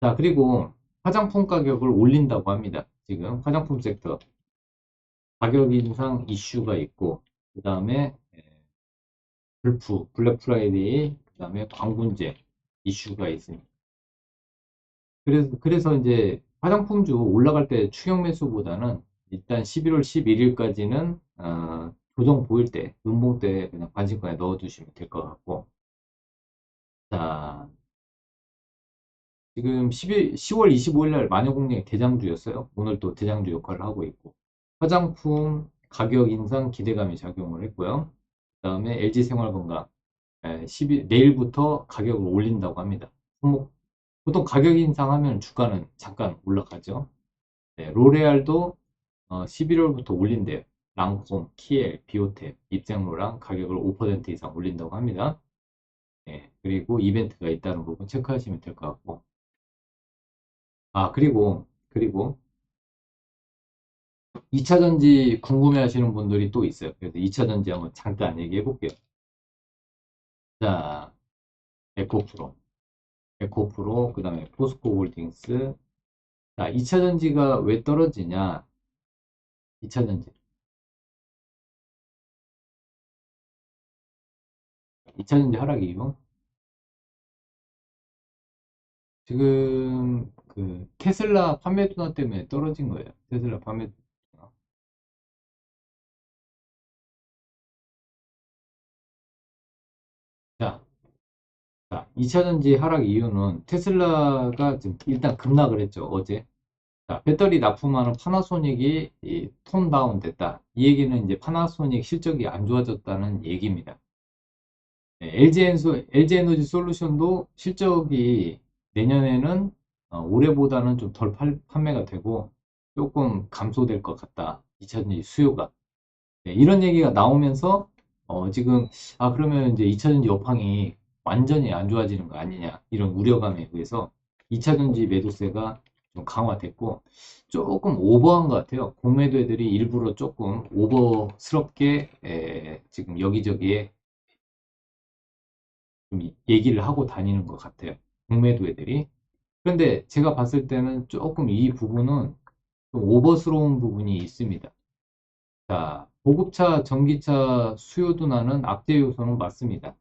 자, 그리고 화장품 가격을 올린다고 합니다. 지금 화장품 섹터 가격 인상 이슈가 있고, 그 다음에 블랙 프라이데이, 그 다음에 광군제 이슈가 있습니다. 그래서 이제 화장품주 올라갈 때 추격 매수보다는 일단 11월 11일까지는 조정 보일 때, 음봉 때 그냥 관심가에 넣어두시면 될 것 같고, 자, 지금 10월 25일 날 마녀공략 대장주였어요. 오늘 또 대장주 역할을 하고 있고. 화장품 가격 인상 기대감이 작용을 했고요. 그 다음에 LG생활건강 10일, 내일부터 가격을 올린다고 합니다. 보통 가격 인상하면 주가는 잠깐 올라가죠. 네, 로레알도 11월부터 올린대요. 랑콤, 키엘, 비오텍, 입생로랑 가격을 5% 이상 올린다고 합니다. 네, 그리고 이벤트가 있다는 부분 체크하시면 될 것 같고. 그리고 2차 전지 궁금해 하시는 분들이 또 있어요. 그래서 2차 전지 한번 잠깐 얘기해 볼게요. 자, 에코프로, 에코프로, 그 다음에 포스코홀딩스. 자, 2차전지가 왜 떨어지냐? 2차전지. 2차전지 하락 이유? 지금 그 테슬라 판매 둔화 때문에 떨어진 거예요. 테슬라 판매 둔화. 자, 2차전지 하락 이유는 테슬라가 지금 일단 급락을 했죠, 어제. 자, 배터리 납품하는 파나소닉이 톤 다운 됐다. 이 얘기는 이제 파나소닉 실적이 안 좋아졌다는 얘기입니다. 네, LG 에너지 솔루션도 실적이 내년에는 올해보다는 좀 덜 판매가 되고 조금 감소될 것 같다. 2차전지 수요가. 네, 이런 얘기가 나오면서 지금 그러면 이제 2차전지 여팡이 완전히 안 좋아지는 거 아니냐 이런 우려감에 의해서 2차전지 매도세가 좀 강화됐고 조금 오버한 것 같아요. 공매도 애들이 일부러 조금 오버스럽게 지금 여기저기에 좀 얘기를 하고 다니는 것 같아요. 공매도 애들이. 그런데 제가 봤을 때는 조금 이 부분은 좀 오버스러운 부분이 있습니다. 자, 보급차, 전기차 수요 둔화는 악재 요소는 맞습니다.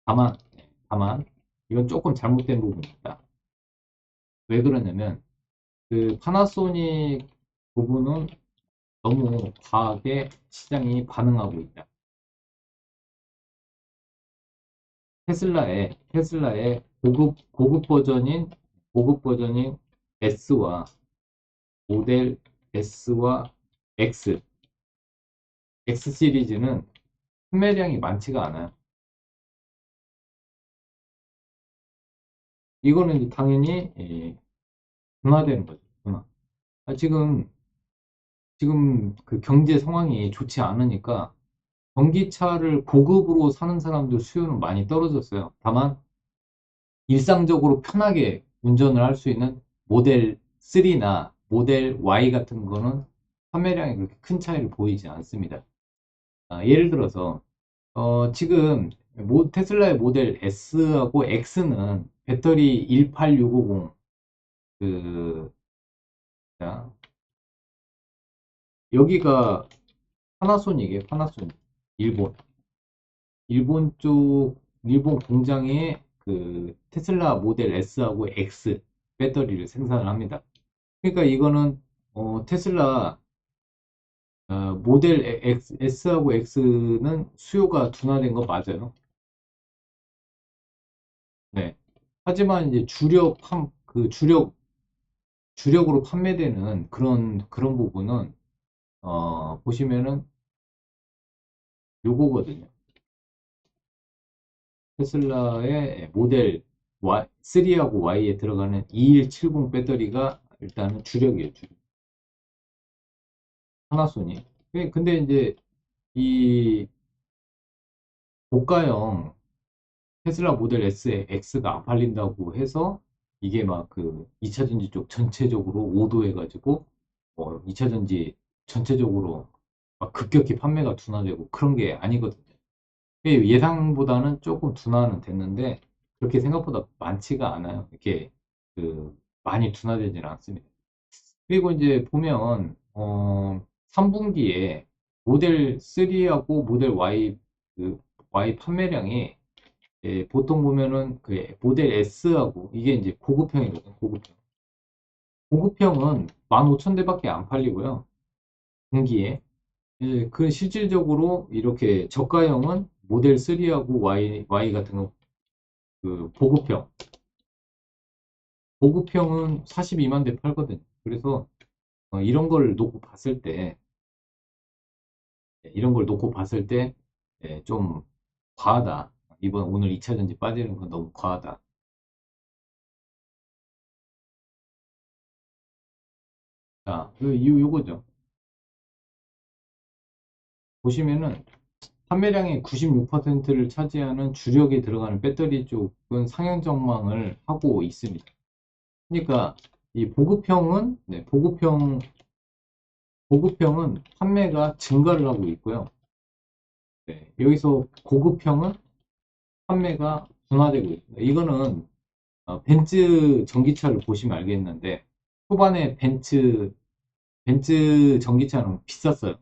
다만, 이건 조금 잘못된 부분이 있다. 왜 그러냐면, 그 파나소닉 부분은 너무 과하게 시장이 반응하고 있다. 테슬라의 고급 버전인 S와 모델 S와 X 시리즈는 판매량이 많지가 않아요. 이거는 이제 당연히 둔화되는 거죠. 둔화. 지금 그 경제 상황이 좋지 않으니까 전기차를 고급으로 사는 사람들 수요는 많이 떨어졌어요. 다만 일상적으로 편하게 운전을 할 수 있는 모델 3나 모델 Y 같은 거는 판매량이 그렇게 큰 차이를 보이지 않습니다. 예를 들어서 지금 테슬라의 모델 S하고 X는 배터리 18650 그 자, 여기가 파나소닉이에요. 파나소닉. 일본. 일본 쪽 일본 공장에 그 테슬라 모델 S하고 X 배터리를 생산을 합니다. 그러니까 이거는 테슬라 모델 S하고 X는 수요가 둔화된 거 맞아요. 네. 하지만 이제 주력으로 판매되는 그런 부분은 보시면은 요거거든요. 테슬라의 모델 3하고 Y에 들어가는 2170 배터리가 일단은 주력이에요. 파나소닉. 근데 이제 이 고가형 테슬라 모델 S에 X가 안 팔린다고 해서 이게 막 그 2차전지 쪽 전체적으로 오도해가지고 2차전지 전체적으로 막 급격히 판매가 둔화되고 그런 게 아니거든요. 예상보다는 조금 둔화는 됐는데 그렇게 생각보다 많지가 않아요. 이렇게 그 많이 둔화되지는 않습니다. 그리고 이제 보면 3분기에 모델 3하고 모델 Y Y 판매량이 보통 보면은 그 모델 S하고 이게 이제 고급형이거든요. 고급형은 15,000대밖에 안 팔리고요. 분기에. 그 실질적으로 이렇게 저가형은 모델 3하고 Y 같은 거, 그 보급형은 42만 대 팔거든요. 그래서 이런 걸 놓고 봤을 때, 좀 과하다. 이번 오늘 2차전지 빠지는 건 너무 과하다. 자, 그 이유 요거죠. 보시면은 판매량의 96%를 차지하는 주력에 들어가는 배터리 쪽은 상향 전망을 하고 있습니다. 그러니까 이 보급형은 판매가 증가를 하고 있고요. 네, 여기서 고급형은 판매가 둔화되고 있습니다. 이거는 벤츠 전기차를 보시면 알겠는데 초반에 벤츠 전기차는 비쌌어요.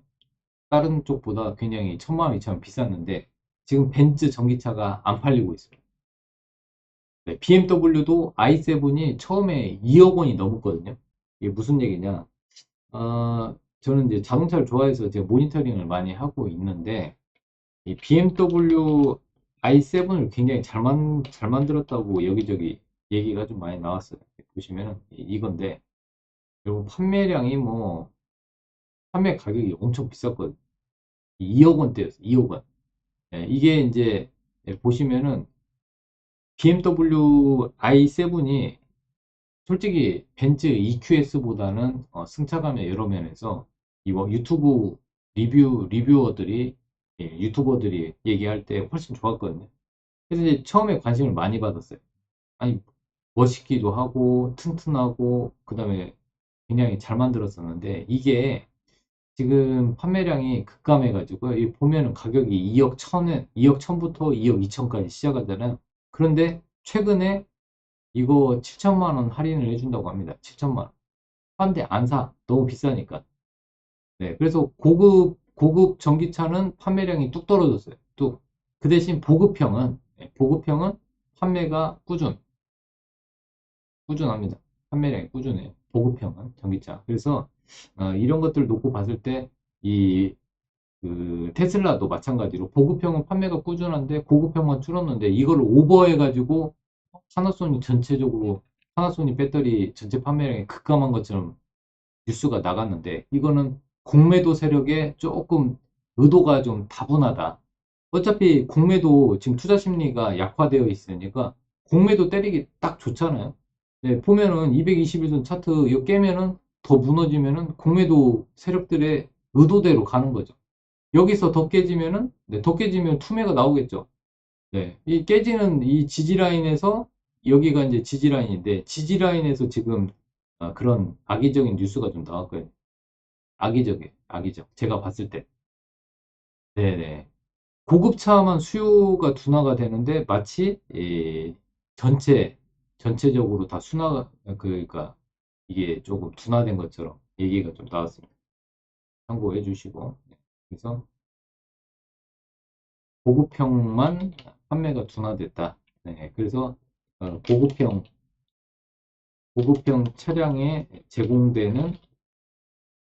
다른 쪽보다 굉장히 천만 원, 이천 원 비쌌는데 지금 벤츠 전기차가 안 팔리고 있어요. 네, BMW도 i7이 처음에 2억 원이 넘었거든요. 이게 무슨 얘기냐? 저는 이제 자동차를 좋아해서 제가 모니터링을 많이 하고 있는데 이 BMW i7을 굉장히 잘 만들었다고 여기저기 얘기가 좀 많이 나왔어요. 보시면은 이건데 그리고 판매량이 뭐 판매 가격이 엄청 비쌌거든요. 2억 원대였어요. 2억 원. 네, 이게 이제 보시면은 BMW i7이 솔직히 벤츠 EQS보다는 승차감의 여러 면에서 이거 리뷰어들이 유튜버들이 얘기할 때 훨씬 좋았거든요. 그래서 이제 처음에 관심을 많이 받았어요. 아니 멋있기도 하고 튼튼하고 그다음에 굉장히 잘 만들었었는데 이게 지금 판매량이 급감해가지고 이 보면은 가격이 2억 천에 2억 천부터 2억 2천까지 시작하잖아요. 그런데 최근에 이거 7천만 원 할인을 해준다고 합니다. 7천만 원. 사람들이 안 사. 너무 비싸니까. 네. 그래서 고급 전기차는 판매량이 뚝 떨어졌어요. 뚝. 그 대신 보급형은, 네, 보급형은 판매가 꾸준합니다. 판매량이 꾸준해요. 보급형은 전기차. 그래서, 이런 것들을 놓고 봤을 때, 이, 테슬라도 마찬가지로 보급형은 판매가 꾸준한데 고급형만 줄었는데 이걸 오버해가지고 파나소닉 전체적으로 파나소닉 배터리 전체 판매량이 급감한 것처럼 뉴스가 나갔는데 이거는 공매도 세력에 조금 의도가 좀 다분하다. 어차피 공매도 지금 투자 심리가 약화되어 있으니까 공매도 때리기 딱 좋잖아요. 네, 보면은 221선 차트 이거 깨면은 더 무너지면은 공매도 세력들의 의도대로 가는 거죠. 여기서 더 깨지면은 네, 더 깨지면 투매가 나오겠죠. 네, 이 깨지는 이 지지라인에서 여기가 이제 지지라인인데 지지라인에서 지금 그런 악의적인 뉴스가 좀 나왔거든요. 악의적. 제가 봤을 때. 네네. 고급차만 수요가 둔화가 되는데 마치 전체적으로 다 그러니까 이게 조금 둔화된 것처럼 얘기가 좀 나왔습니다. 참고해 주시고. 네. 그래서 고급형만 판매가 둔화됐다. 네. 그래서 어, 고급형 고급형 차량에 제공되는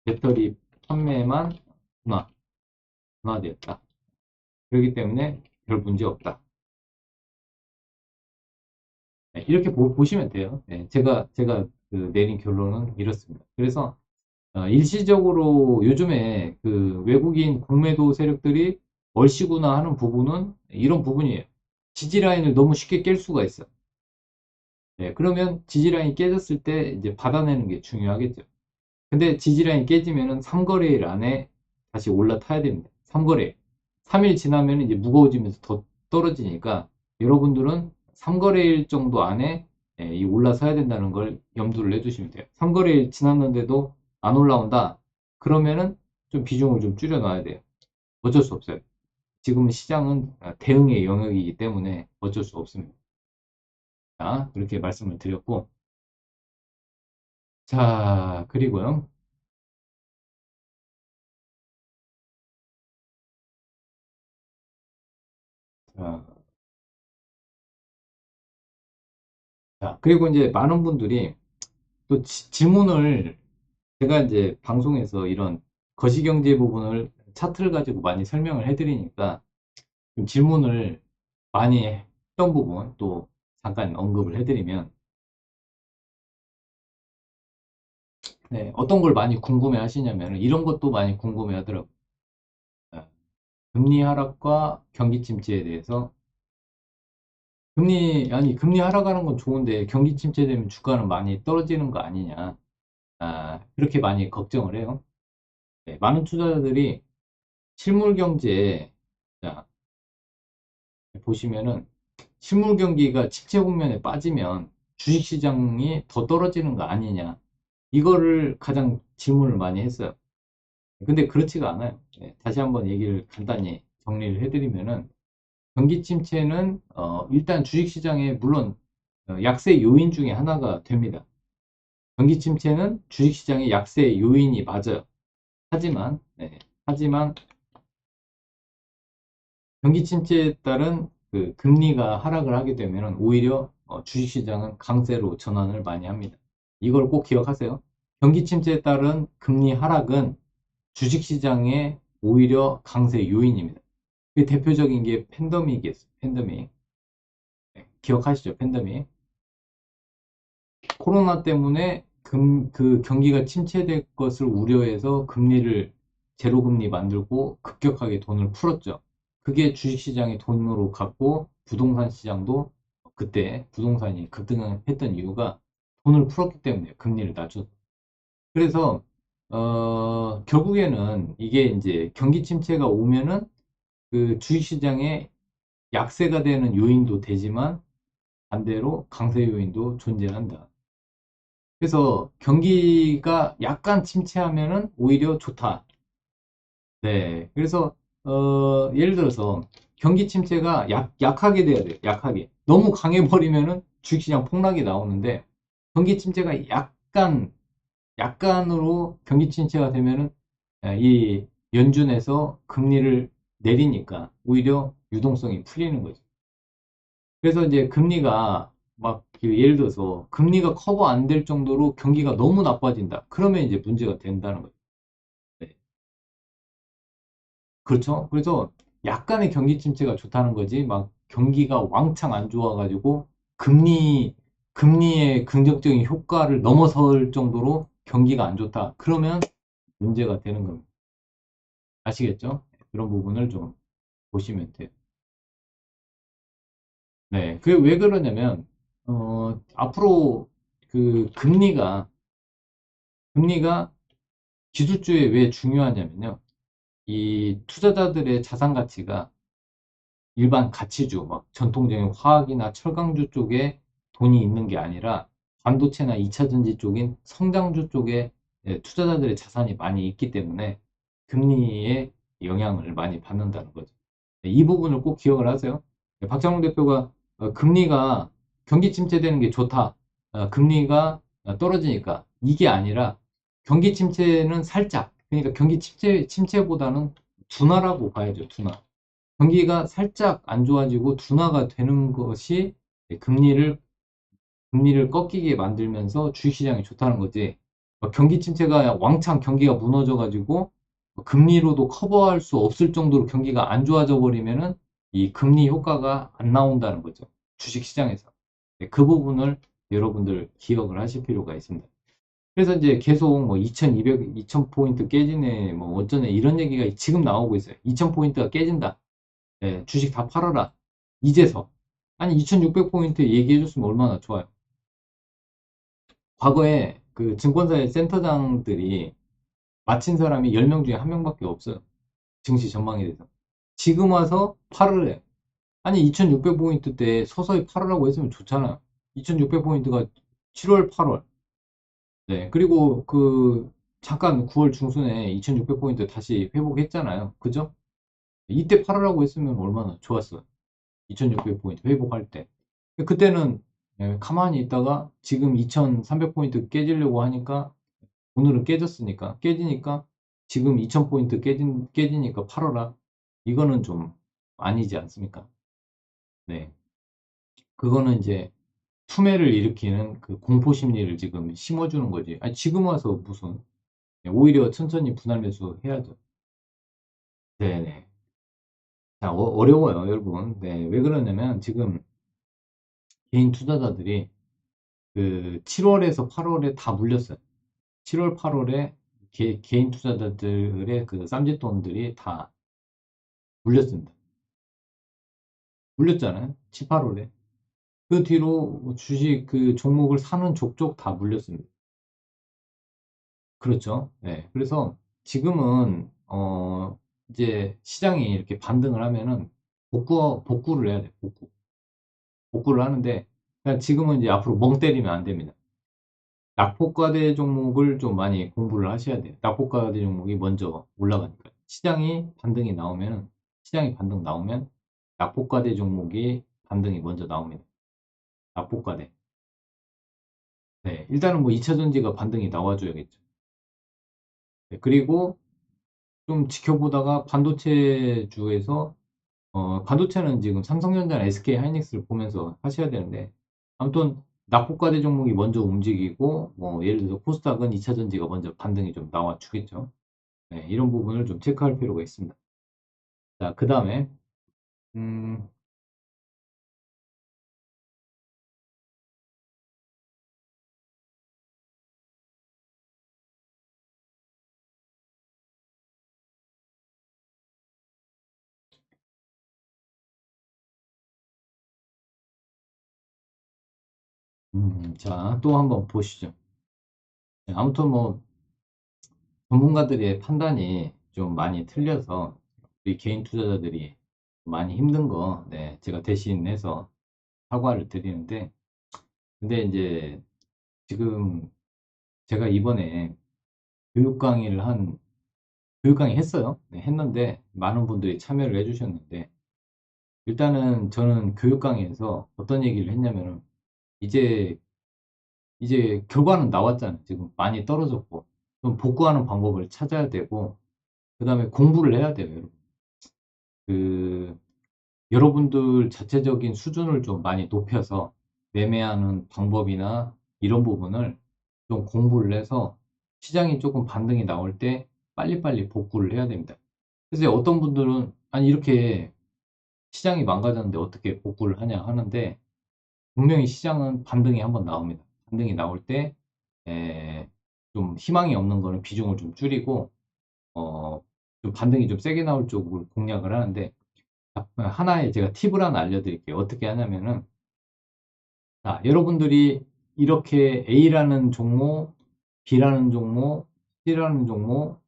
배터리 판매만 둔화, 둔화되었다. 그렇기 때문에 별 문제 없다. 네, 이렇게 시면 돼요. 네, 제가 내린 결론은 이렇습니다. 그래서 일시적으로 요즘에 그 외국인 공매도 세력들이 얼씨구나 하는 부분은 이런 부분이에요. 지지라인을 너무 쉽게 깰 수가 있어. 네, 그러면 지지라인이 깨졌을 때 이제 받아내는 게 중요하겠죠. 근데 지지라인이 깨지면은 3거래일 안에 다시 올라타야 됩니다. 3거래. 3일 지나면 이제 무거워지면서 더 떨어지니까 여러분들은 3거래일 정도 안에 이 올라서야 된다는 걸 염두를 내주시면 돼요. 3거래일 지났는데도 안 올라온다. 그러면은 좀 비중을 좀 줄여 놔야 돼요. 어쩔 수 없어요. 지금은 시장은 대응의 영역이기 때문에 어쩔 수 없습니다. 자, 그렇게 말씀을 드렸고. 자, 그리고요. 자, 그리고 이제 많은 분들이 또 질문을 제가 이제 방송에서 이런 거시경제 부분을 차트를 가지고 많이 설명을 해드리니까 좀 질문을 많이 했던 부분 또 잠깐 언급을 해드리면 네, 어떤 걸 많이 궁금해 하시냐면 이런 것도 많이 궁금해 하더라고요. 아, 금리 하락과 경기 침체에 대해서 금리 하락하는 건 좋은데 경기 침체되면 주가는 많이 떨어지는 거 아니냐. 그렇게 많이 걱정을 해요. 네, 많은 투자자들이 실물 경제에 자, 보시면은 실물 경기가 침체 국면에 빠지면 주식시장이 더 떨어지는 거 아니냐. 이거를 가장 질문을 많이 했어요. 근데 그렇지가 않아요. 네, 다시 한번 얘기를 간단히 정리를 해드리면은, 경기 침체는 일단 주식시장에 물론 약세 요인 중에 하나가 됩니다. 경기 침체는 주식시장의 약세 요인이 맞아요. 하지만 하지만 경기 침체에 따른 그 금리가 하락을 하게 되면 오히려 주식시장은 강세로 전환을 많이 합니다. 이걸 꼭 기억하세요. 경기 침체에 따른 금리 하락은 주식시장의 오히려 강세 요인입니다. 그 대표적인 게 팬데믹이었어요. 팬데믹. 기억하시죠? 팬데믹. 코로나 때문에 그 경기가 침체될 것을 우려해서 금리를 제로금리 만들고 급격하게 돈을 풀었죠. 그게 주식시장의 돈으로 갔고 부동산 시장도 그때 부동산이 급등했던 이유가 돈을 풀었기 때문에 금리를 낮췄어요. 그래서 결국에는 이게 이제 경기 침체가 오면은 그 주식시장에 약세가 되는 요인도 되지만 반대로 강세 요인도 존재한다. 그래서 경기가 약간 침체하면은 오히려 좋다. 네. 그래서 예를 들어서 경기 침체가 약하게 돼야 돼요. 약하게. 너무 강해버리면은 주식시장 폭락이 나오는데 경기 침체가 약간으로 경기 침체가 되면은 이 연준에서 금리를 내리니까 오히려 유동성이 풀리는 거죠. 그래서 이제 금리가 막그 예를 들어서 금리가 커버 안 될 정도로 경기가 너무 나빠진다. 그러면 이제 문제가 된다는 거죠. 네. 그렇죠. 그래서 약간의 경기 침체가 좋다는 거지. 막 경기가 왕창 안 좋아가지고 금리의 긍정적인 효과를 넘어설 정도로 경기가 안 좋다. 그러면 문제가 되는 겁니다. 아시겠죠? 그런 부분을 좀 보시면 돼요. 네. 그게 왜 그러냐면 앞으로 그 금리가 기술주에 왜 중요하냐면요. 이 투자자들의 자산 가치가 일반 가치주, 막 전통적인 화학이나 철강주 쪽에 돈이 있는 게 아니라 반도체나 2차전지 쪽인 성장주 쪽에 투자자들의 자산이 많이 있기 때문에 금리에 영향을 많이 받는다는 거죠. 이 부분을 꼭 기억을 하세요. 박장훈 대표가 금리가 경기 침체되는 게 좋다. 금리가 떨어지니까 이게 아니라 경기 침체는 살짝, 그러니까 경기 침체보다는 둔화라고 봐야죠. 둔화. 경기가 살짝 안 좋아지고 둔화가 되는 것이 금리를 꺾이게 만들면서 주식시장이 좋다는 거지. 경기 침체가 왕창 경기가 무너져가지고 금리로도 커버할 수 없을 정도로 경기가 안 좋아져 버리면은 이 금리 효과가 안 나온다는 거죠. 주식시장에서. 그 부분을 여러분들 기억을 하실 필요가 있습니다. 그래서 이제 계속 뭐 2200, 2000포인트 깨지네, 뭐 어쩌네 이런 얘기가 지금 나오고 있어요. 2000포인트가 깨진다. 주식 다 팔아라. 이제서. 아니, 2600포인트 얘기해줬으면 얼마나 좋아요. 과거에 그 증권사의 센터장들이 마친 사람이 10명 중에 1명밖에 없어요. 증시 전망에 대해서. 지금 와서 팔으래. 아니, 2600포인트 때 서서히 팔으라고 했으면 좋잖아요. 2600포인트가 7월, 8월. 네. 그리고 잠깐 9월 중순에 2600포인트 다시 회복했잖아요. 그죠? 이때 팔으라고 했으면 얼마나 좋았어요. 2600포인트 회복할 때. 그때는 가만히 있다가 지금 2300포인트 깨지려고 하니까 오늘은 깨지니까 지금 2000포인트 깨지니까 팔아라. 이거는 좀 아니지 않습니까? 네. 그거는 이제 투매를 일으키는 그 공포 심리를 지금 심어주는 거지. 아니, 지금 와서 무슨 오히려 천천히 분할 매수 해야죠. 네네. 자, 어려워요, 여러분. 네. 왜 그러냐면 지금 개인 투자자들이 그 7월에서 8월에 다 물렸어요. 7월, 8월에 개인 투자자들의 그 쌈짓돈들이 다 물렸습니다. 물렸잖아요. 7, 8월에. 그 뒤로 주식 그 종목을 사는 족족 다 물렸습니다. 그렇죠. 네. 그래서 지금은, 이제 시장이 이렇게 반등을 하면은 복구를 해야 돼, 복구. 복구를 하는데, 그러니까 지금은 이제 앞으로 멍 때리면 안 됩니다. 낙폭과대 종목을 좀 많이 공부를 하셔야 돼요. 낙폭과대 종목이 먼저 올라가니까. 시장이 반등이 나오면 시장이 반등 나오면 낙폭과대 종목이 반등이 먼저 나옵니다. 낙폭과대. 네, 일단은 뭐 2차전지가 반등이 나와줘야겠죠. 네, 그리고 좀 지켜보다가 반도체주에서 반도체는 지금 삼성전자나 SK 하이닉스를 보면서 하셔야 되는데 아무튼 낙폭과대 종목이 먼저 움직이고 뭐 예를 들어서 코스닥은 2차전지가 먼저 반등이 좀 나와주겠죠. 네, 이런 부분을 좀 체크할 필요가 있습니다. 자, 그 다음에 음, 자, 또 한번 보시죠. 네, 아무튼 뭐 전문가들의 판단이 좀 많이 틀려서 우리 개인 투자자들이 많이 힘든 거 네, 제가 대신해서 사과를 드리는데 근데 이제 지금 제가 이번에 교육 강의를 한 교육 강의 했어요. 네, 했는데 많은 분들이 참여를 해주셨는데 일단은 저는 교육 강의에서 어떤 얘기를 했냐면은 이제 결과는 나왔잖아요. 지금 많이 떨어졌고 좀 복구하는 방법을 찾아야 되고 그 다음에 공부를 해야 돼요. 여러분. 그 여러분들 자체적인 수준을 좀 많이 높여서 매매하는 방법이나 이런 부분을 좀 공부를 해서 시장이 조금 반등이 나올 때 빨리빨리 복구를 해야 됩니다. 그래서 어떤 분들은 아니 이렇게 시장이 망가졌는데 어떻게 복구를 하냐 하는데 분명히 시장은 반등이 한번 나옵니다. 반등이 나올 때 좀 희망이 없는 거는 비중을 좀 줄이고 어, 좀 반등이 좀 세게 나올 쪽으로 공략을 하는데 하나의 제가 팁을 하나 알려드릴게요. 어떻게 하냐면은 자, 여러분들이 이렇게 A라는 종목, B라는 종목, C라는 종목,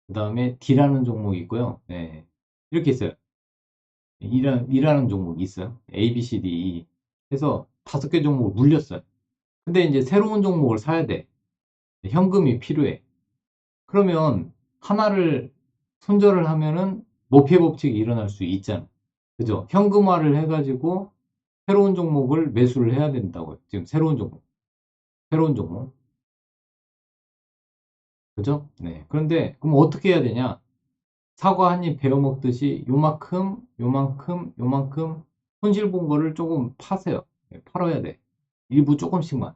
그 다음에 D라는 종목이 있고요. 네, 이렇게 있어요. E라는 종목이 있어요. A, B, C, D, E. 해서 5개 종목을 물렸어요. 근데 이제 새로운 종목을 사야 돼. 현금이 필요해. 그러면 하나를 손절을 하면은 목회 법칙이 일어날 수 있잖아. 그죠? 현금화를 해가지고 새로운 종목을 매수를 해야 된다고요. 지금 새로운 종목. 새로운 종목. 그죠? 네. 그런데 그럼 어떻게 해야 되냐? 사과 한 입 베어 먹듯이 요만큼, 요만큼, 요만큼 손실 본 거를 조금 파세요. 네, 팔아야 돼. 일부 조금씩만.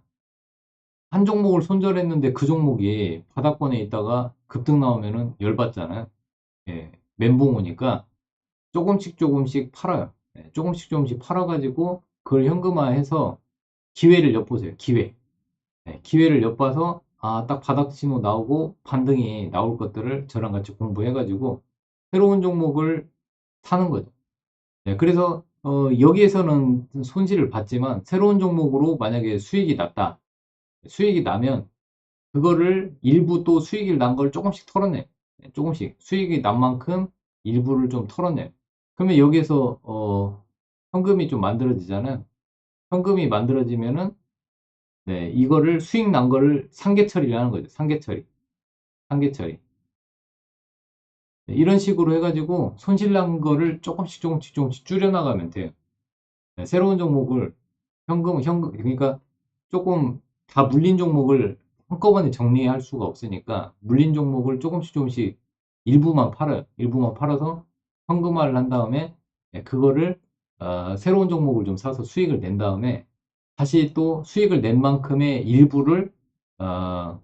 한 종목을 손절했는데 그 종목이 바닥권에 있다가 급등 나오면은 열받잖아요. 예, 멘붕 오니까 조금씩 조금씩 팔아요. 예, 조금씩 조금씩 팔아가지고 그걸 현금화해서 기회를 엿보세요. 기회. 예, 기회를 엿봐서 아, 딱 바닥 신호 나오고 반등이 나올 것들을 저랑 같이 공부해가지고 새로운 종목을 사는 거죠. 네, 그래서 여기에서는 손실을 봤지만 새로운 종목으로 만약에 수익이 났다. 수익이 나면 그거를 일부 또 수익이 난 걸 조금씩 털어내. 네, 조금씩 수익이 난 만큼 일부를 좀 털어내. 그러면 여기에서 현금이 좀 만들어지잖아요. 현금이 만들어지면은 네, 이거를 수익 난 거를 상계 처리를 하는 거죠. 상계 처리. 상계 처리. 네, 이런 식으로 해가지고 손실 난 거를 조금씩 조금씩 조금씩 줄여나가면 돼요. 네, 새로운 종목을 현금, 그러니까 조금 다 물린 종목을 한꺼번에 정리할 수가 없으니까 물린 종목을 조금씩 조금씩 일부만 팔아요. 일부만 팔아서 현금화를 한 다음에 그거를 새로운 종목을 좀 사서 수익을 낸 다음에 다시 또 수익을 낸 만큼의 일부를 어,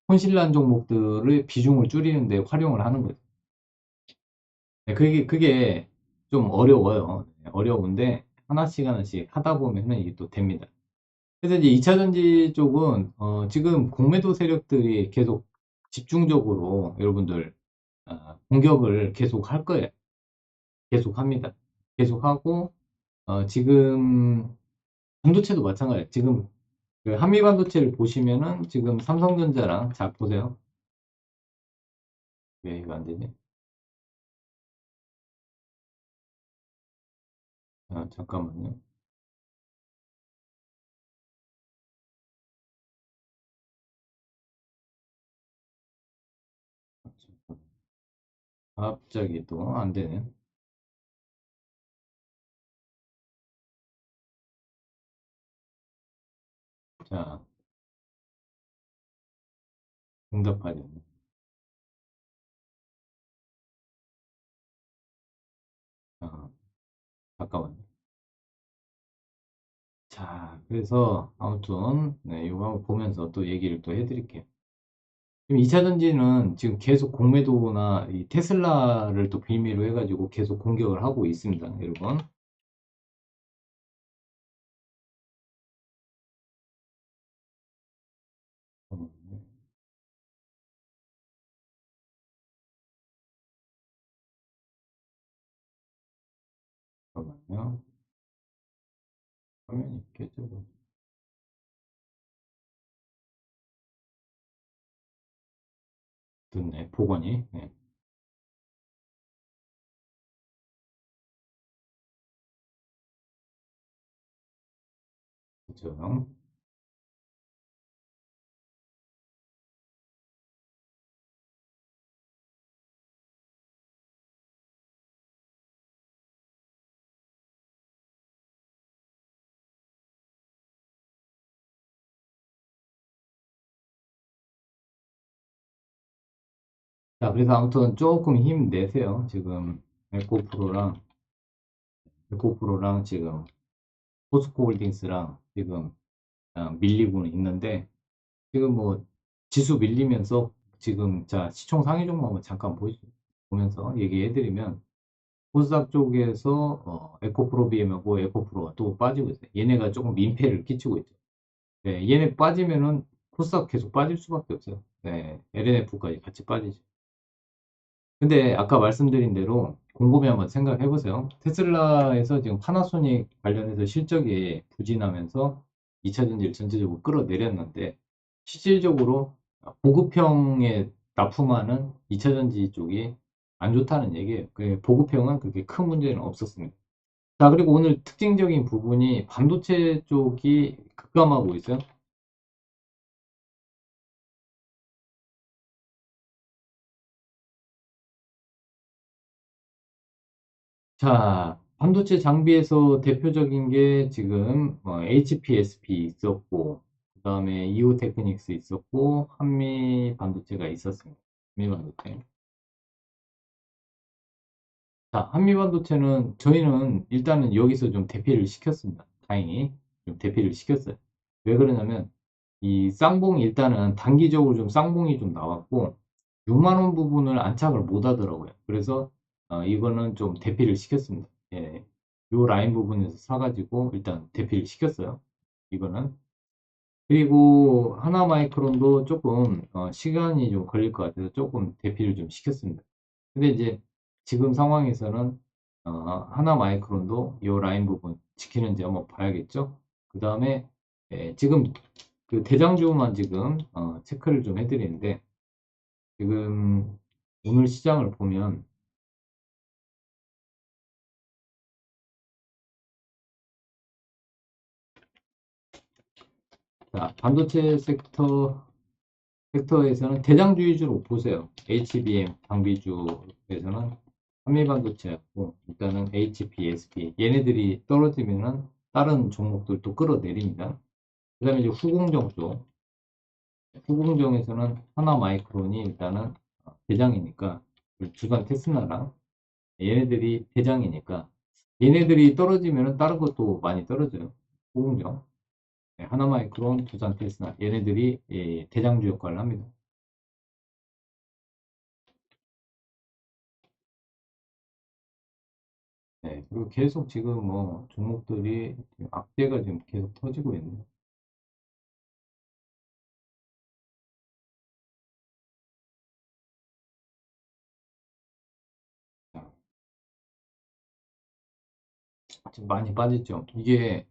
손실난 종목들의 비중을 줄이는 데 활용을 하는 거죠. 네, 그게 좀 어려워요. 네, 어려운데 하나씩 하나씩 하다 보면은 이게 또 됩니다. 그래서 이제 2차전지 쪽은 지금 공매도 세력들이 계속 집중적으로 여러분들 공격을 계속 할 거예요. 계속 합니다. 계속 하고 지금 반도체도 마찬가지예요. 지금 그 한미 반도체를 보시면은 지금 삼성전자랑 잘 보세요. 왜 이거 안 되지? 잠깐만요. 갑자기 또 안 되네. 자, 응답하죠. 어, 잠깐만요. 자, 그래서 아무튼 네, 이거 한번 보면서 또 얘기를 또 해드릴게요. 지금 2차 전지는 지금 계속 공매도나 이 테슬라를 또 빌미로 해가지고 계속 공격을 하고 있습니다, 여러분. 잠깐만요. 화면이 깨져서 됐네, 복원이. 네, 그죠. 자, 그래서 아무튼 조금 힘내세요. 지금 에코프로랑, 에코프로랑 지금 포스코홀딩스랑 지금 밀리고는 있는데, 지금 뭐 지수 밀리면서 지금 자 시총 상위 종목 한번 잠깐 보면서 얘기해드리면 코스닥 쪽에서 에코프로 BM하고 에코프로가 또 빠지고 있어요. 얘네가 조금 민폐를 끼치고 있죠. 네, 얘네 빠지면은 코스닥 계속 빠질 수밖에 없어요. 네, LNF까지 같이 빠지죠. 근데 아까 말씀드린 대로 곰곰이 한번 생각해 보세요. 테슬라에서 지금 파나소닉 관련해서 실적이 부진하면서 2차 전지를 전체적으로 끌어내렸는데 실질적으로 보급형에 납품하는 2차 전지 쪽이 안 좋다는 얘기예요. 그 보급형은 그렇게 큰 문제는 없었습니다. 자, 그리고 오늘 특징적인 부분이 반도체 쪽이 급감하고 있어요. 자, 반도체 장비에서 대표적인 게 지금 HPSP 있었고, 그 다음에 이오테크닉스 있었고, 한미 반도체가 있었습니다. 한미 반도체. 자, 한미 반도체는 저희는 일단은 여기서 좀 대피를 시켰습니다. 다행히 좀 대피를 시켰어요. 왜 그러냐면 이 쌍봉이 일단은 단기적으로 좀 쌍봉이 좀 나왔고 6만 원 부분을 안착을 못 하더라고요. 그래서 이거는 좀 대피를 시켰습니다. 예. 요 라인 부분에서 사가지고 일단 대피를 시켰어요. 이거는. 그리고 하나마이크론도 조금 시간이 좀 걸릴 것 같아서 조금 대피를 좀 시켰습니다. 근데 이제 지금 상황에서는 하나마이크론도 이 라인 부분 지키는지 한번 봐야겠죠. 그 다음에 지금 그 대장주만 지금 체크를 좀 해드리는데 지금 오늘 시장을 보면 자, 반도체 섹터에서는 대장주 위주로 보세요. HBM 장비주에서는 한미반도체였고 일단은 HPSP 얘네들이 떨어지면은 다른 종목들도 끌어내립니다. 그 다음에 이제 후공정 쪽 후공정에서는 하나마이크론이 일단은 대장이니까 주간 테스나랑 얘네들이 대장이니까 얘네들이 떨어지면은 다른 것도 많이 떨어져요. 후공정 네, 하나마이크론, 두산 테스나 얘네들이 대장주 역할을 합니다. 네, 그리고 계속 지금 뭐 종목들이 지금 악재가 지금 계속 터지고 있네요. 자, 지금 많이 빠졌죠. 이게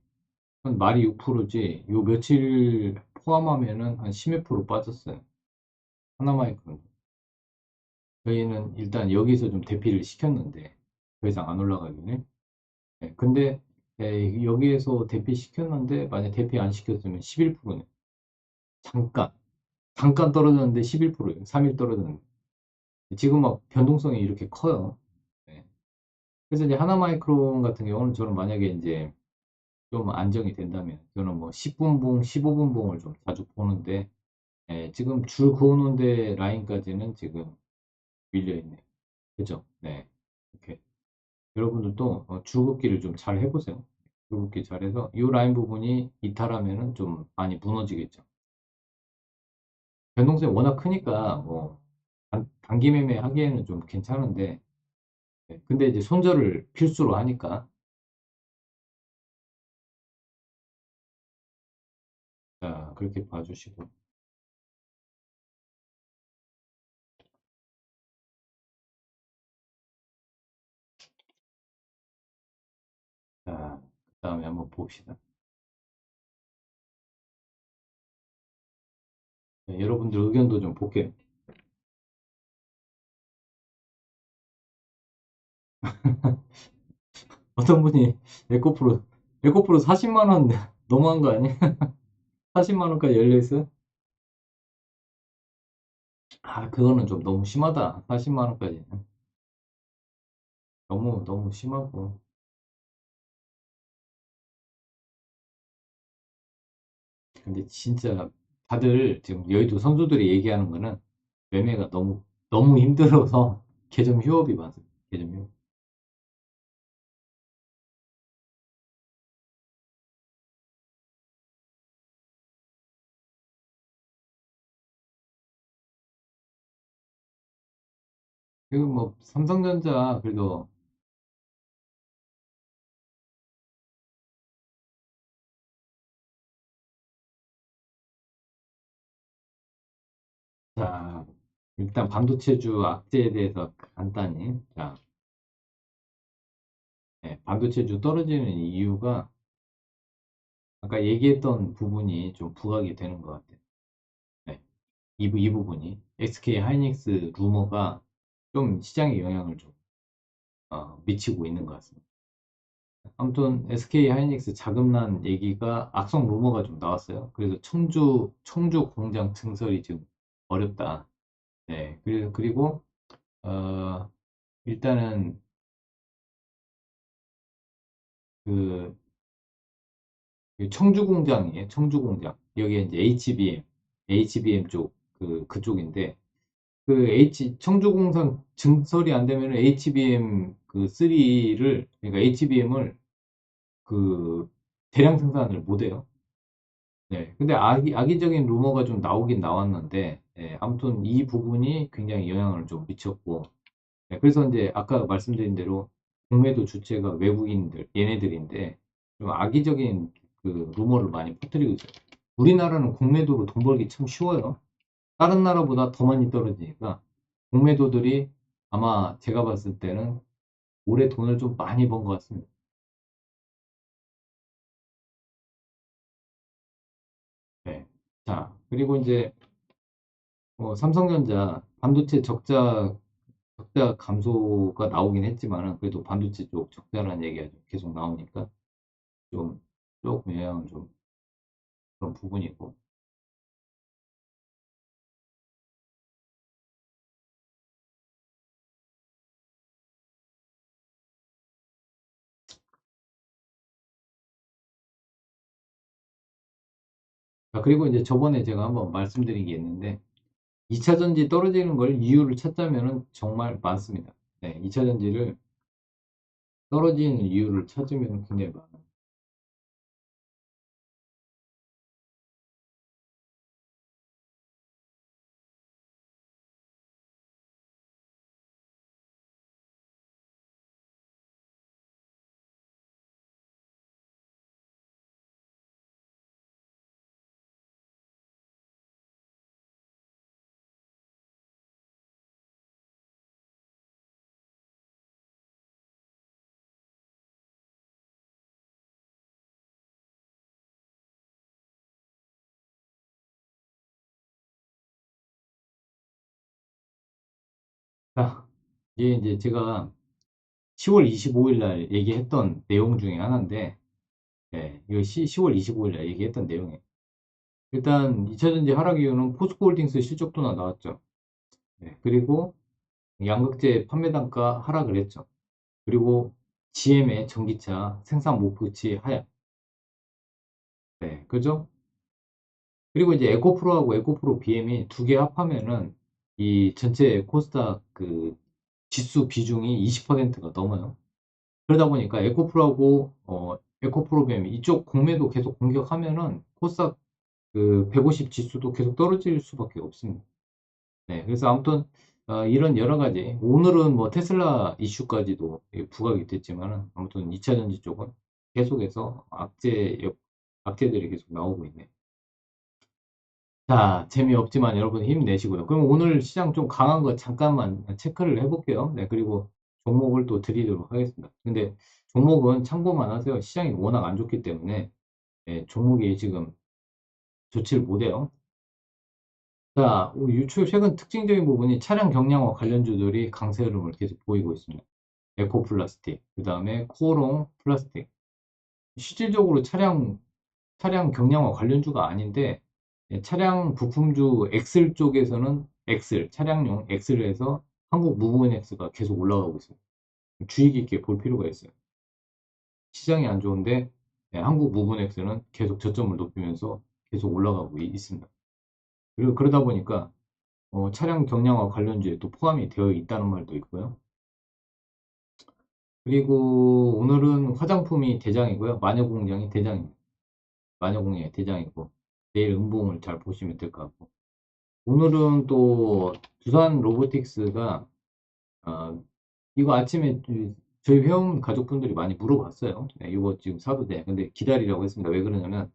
한 말이 6%지, 요 며칠 포함하면은 한 10몇 프로 빠졌어요. 하나마이크론. 저희는 일단 여기서 좀 대피를 시켰는데, 더 이상 안 올라가기는. 네, 근데 여기에서 대피 시켰는데, 만약 대피 안 시켰으면 11%네. 잠깐, 잠깐 떨어졌는데 11%예요. 3일 떨어졌는데. 지금 막 변동성이 이렇게 커요. 네. 그래서 이제 하나마이크론 같은 경우는 저는 만약에 이제 좀 안정이 된다면 저는 뭐 10분봉, 15분봉을 좀 자주 보는데 예, 지금 줄 그어놓은데 라인까지는 지금 밀려있네요. 그죠? 네. 이렇게 여러분들도 줄긋기를 좀 잘 해보세요. 줄긋기 잘해서 이 라인 부분이 이탈하면은 좀 많이 무너지겠죠. 변동성이 워낙 크니까 뭐 단기 매매 하기에는 좀 괜찮은데 네, 근데 이제 손절을 필수로 하니까 자 그렇게 봐주시고 자 그다음에 한번 봅시다. 네, 여러분들 의견도 좀 볼게요. 어떤 분이 에코프로 에코프로 40만 원 너무한 거 아니야? 40만 원까지 열려 있어요? 아 그거는 좀 너무 심하다. 40만 원까지 너무 너무 심하고 근데 진짜 다들 지금 여의도 선수들이 얘기하는 거는 매매가 너무 너무 힘들어서 개점 휴업이 많습니다. 개점 휴업. 그리고 뭐 삼성전자 그래도 자 일단 반도체주 악재에 대해서 간단히 자 네, 반도체주 떨어지는 이유가 아까 얘기했던 부분이 좀 부각이 되는 것 같아요. 네, 이 부분이 SK 하이닉스 루머가 좀 시장에 영향을 좀 미치고 있는 것 같습니다. 아무튼 SK 하이닉스 자금난 얘기가 악성 루머가 좀 나왔어요. 그래서 청주 공장 증설이 지금 어렵다. 네, 그리고 어, 일단은 그 청주 공장이에요. 청주 공장. 여기에 이제 HBM 쪽 그쪽인데 청주 공장 증설이 안 되면 HBM 그 3를 그러니까 HBM을 그 대량 생산을 못 해요. 네. 근데 악의적인 루머가 좀 나오긴 나왔는데, 예, 아무튼 이 부분이 굉장히 영향을 좀 미쳤고, 네, 그래서 이제 아까 말씀드린 대로 공매도 주체가 외국인들, 얘네들인데, 좀 악의적인 그 루머를 많이 퍼뜨리고 있어요. 우리나라는 공매도로 돈 벌기 참 쉬워요. 다른 나라보다 더 많이 떨어지니까, 공매도들이 아마 제가 봤을 때는 올해 돈을 좀 많이 번 것 같습니다. 네. 자, 그리고 이제 삼성전자 반도체 적자 감소가 나오긴 했지만은 그래도 반도체 쪽 적자라는 얘기가 좀 계속 나오니까 좀 조금 영향은 좀 그런 부분이고 그리고 이제 저번에 제가 한번 말씀드린 게 있는데 2차 전지 떨어지는 걸 이유를 찾자면은 정말 많습니다. 네, 2차 전지를 떨어지는 이유를 찾으면 굉장히 많아요. 자, 이게 이제 제가 10월 25일 날 얘기했던 내용 중에 하나인데 네, 이거 10월 25일 날 얘기했던 내용이에요. 일단 2차전지 하락 이유는 포스코홀딩스 실적도나 나왔죠. 네, 그리고 양극재 판매 단가 하락을 했죠. 그리고 GM의 전기차 생산 목표치 하락. 네, 그죠? 그리고 이제 에코프로하고 에코프로 BM이 두 개 합하면은 이 전체 코스닥 그 지수 비중이 20%가 넘어요. 그러다 보니까 에코프로하고 에코프로 BM 이쪽 공매도 계속 공격하면은 코스닥 그 150 지수도 계속 떨어질 수밖에 없습니다. 네, 그래서 아무튼 이런 여러 가지 오늘은 뭐 테슬라 이슈까지도 부각이 됐지만은 아무튼 2차 전지 쪽은 계속해서 악재들이 계속 나오고 있네. 자, 재미없지만 여러분 힘내시고요. 그럼 오늘 시장 좀 강한 거 잠깐만 체크를 해볼게요. 네, 그리고 종목을 또 드리도록 하겠습니다. 근데 종목은 참고만 하세요. 시장이 워낙 안 좋기 때문에 종목이 지금 좋지를 못해요. 자, 유출 최근 특징적인 부분이 차량 경량화 관련주들이 강세 흐름을 계속 보이고 있습니다. 에코플라스틱, 그 다음에 코오롱 플라스틱. 실질적으로 차량 경량화 관련주가 아닌데 차량 부품주 엑셀 쪽에서는 차량용 엑셀에서 한국 무브엔엑스가 계속 올라가고 있어요. 주의 깊게 볼 필요가 있어요. 시장이 안 좋은데 한국 무브엔엑스는 계속 저점을 높이면서 계속 올라가고 있습니다. 그리고 그러다 보니까 차량 경량화 관련주에 또 포함이 되어 있다는 말도 있고요. 그리고 오늘은 화장품이 대장이고요. 마녀공장이 대장입니다. 마녀공장이 대장이고 내일 음봉을 잘 보시면 될 것 같고 오늘은 또 두산 로보틱스가 이거 아침에 저희 회원 가족분들이 많이 물어봤어요. 네, 이거 지금 사도 돼. 근데 기다리라고 했습니다. 왜 그러냐면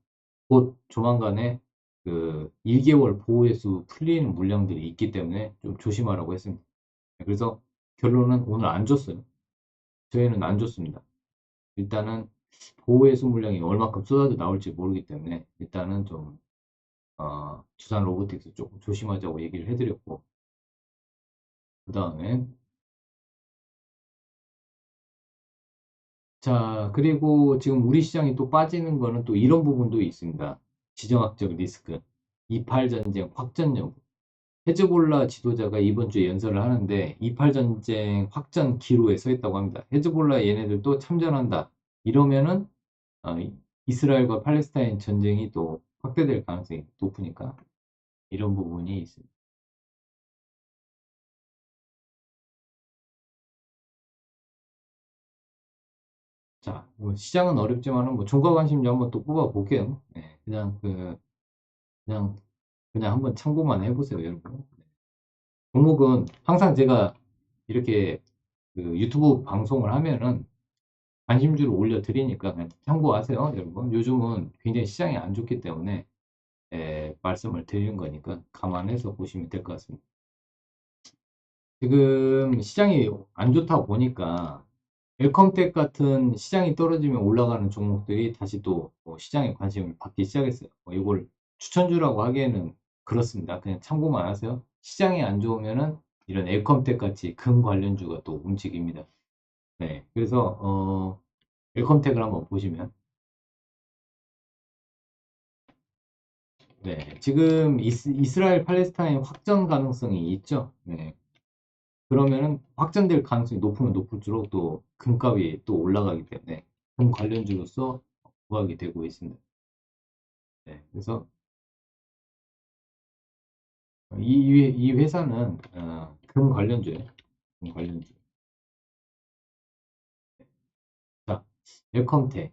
곧 조만간에 그 1개월 보호해수 풀리는 물량들이 있기 때문에 좀 조심하라고 했습니다. 그래서 결론은 오늘 안 줬어요. 저희는 안 줬습니다. 일단은 보호해수 물량이 얼마큼 쏟아져 나올지 모르기 때문에 일단은 좀 두산 로보틱스 조금 조심하자고 얘기를 해드렸고 그 다음에 자, 그리고 지금 우리 시장이 또 빠지는 거는 또 이런 부분도 있습니다. 지정학적 리스크, 이팔 전쟁 확전 여부. 헤즈볼라 지도자가 이번 주에 연설을 하는데 이팔 전쟁 확전 기로에 서 있다고 합니다. 헤즈볼라 얘네들도 참전한다. 이러면은 이스라엘과 팔레스타인 전쟁이 또 확대될 가능성이 높으니까 이런 부분이 있습니다. 자, 뭐 시장은 어렵지만은 뭐 종가 관심주 한번 또 뽑아 볼게요. 네, 그냥 그냥 한번 참고만 해보세요, 여러분. 종목은 항상 제가 이렇게 그 유튜브 방송을 하면은 관심주를 올려드리니까 그냥 참고하세요, 여러분. 요즘은 굉장히 시장이 안 좋기 때문에 말씀을 드리는 거니까 감안해서 보시면 될 것 같습니다. 지금 시장이 안 좋다 보니까 웰컴텍 같은 시장이 떨어지면 올라가는 종목들이 다시 또뭐 시장의 관심을 받기 시작했어요. 이걸 추천주라고 하기에는 그렇습니다. 그냥 참고만 하세요. 시장이 안 좋으면은 이런 웰컴텍 같이 금 관련주가 또 움직입니다. 네, 그래서 웰컴텍을 한번 보시면 네, 지금 이스라엘 팔레스타인 확전 가능성이 있죠. 네, 그러면은 확전될 가능성이 높으면 높을수록 또 금값이 또 올라가기 때문에 금 관련주로서 부각이 되고 있습니다. 네, 그래서 이 회사는 금 관련주예요. 금 관련주. 자, 웰컴텍.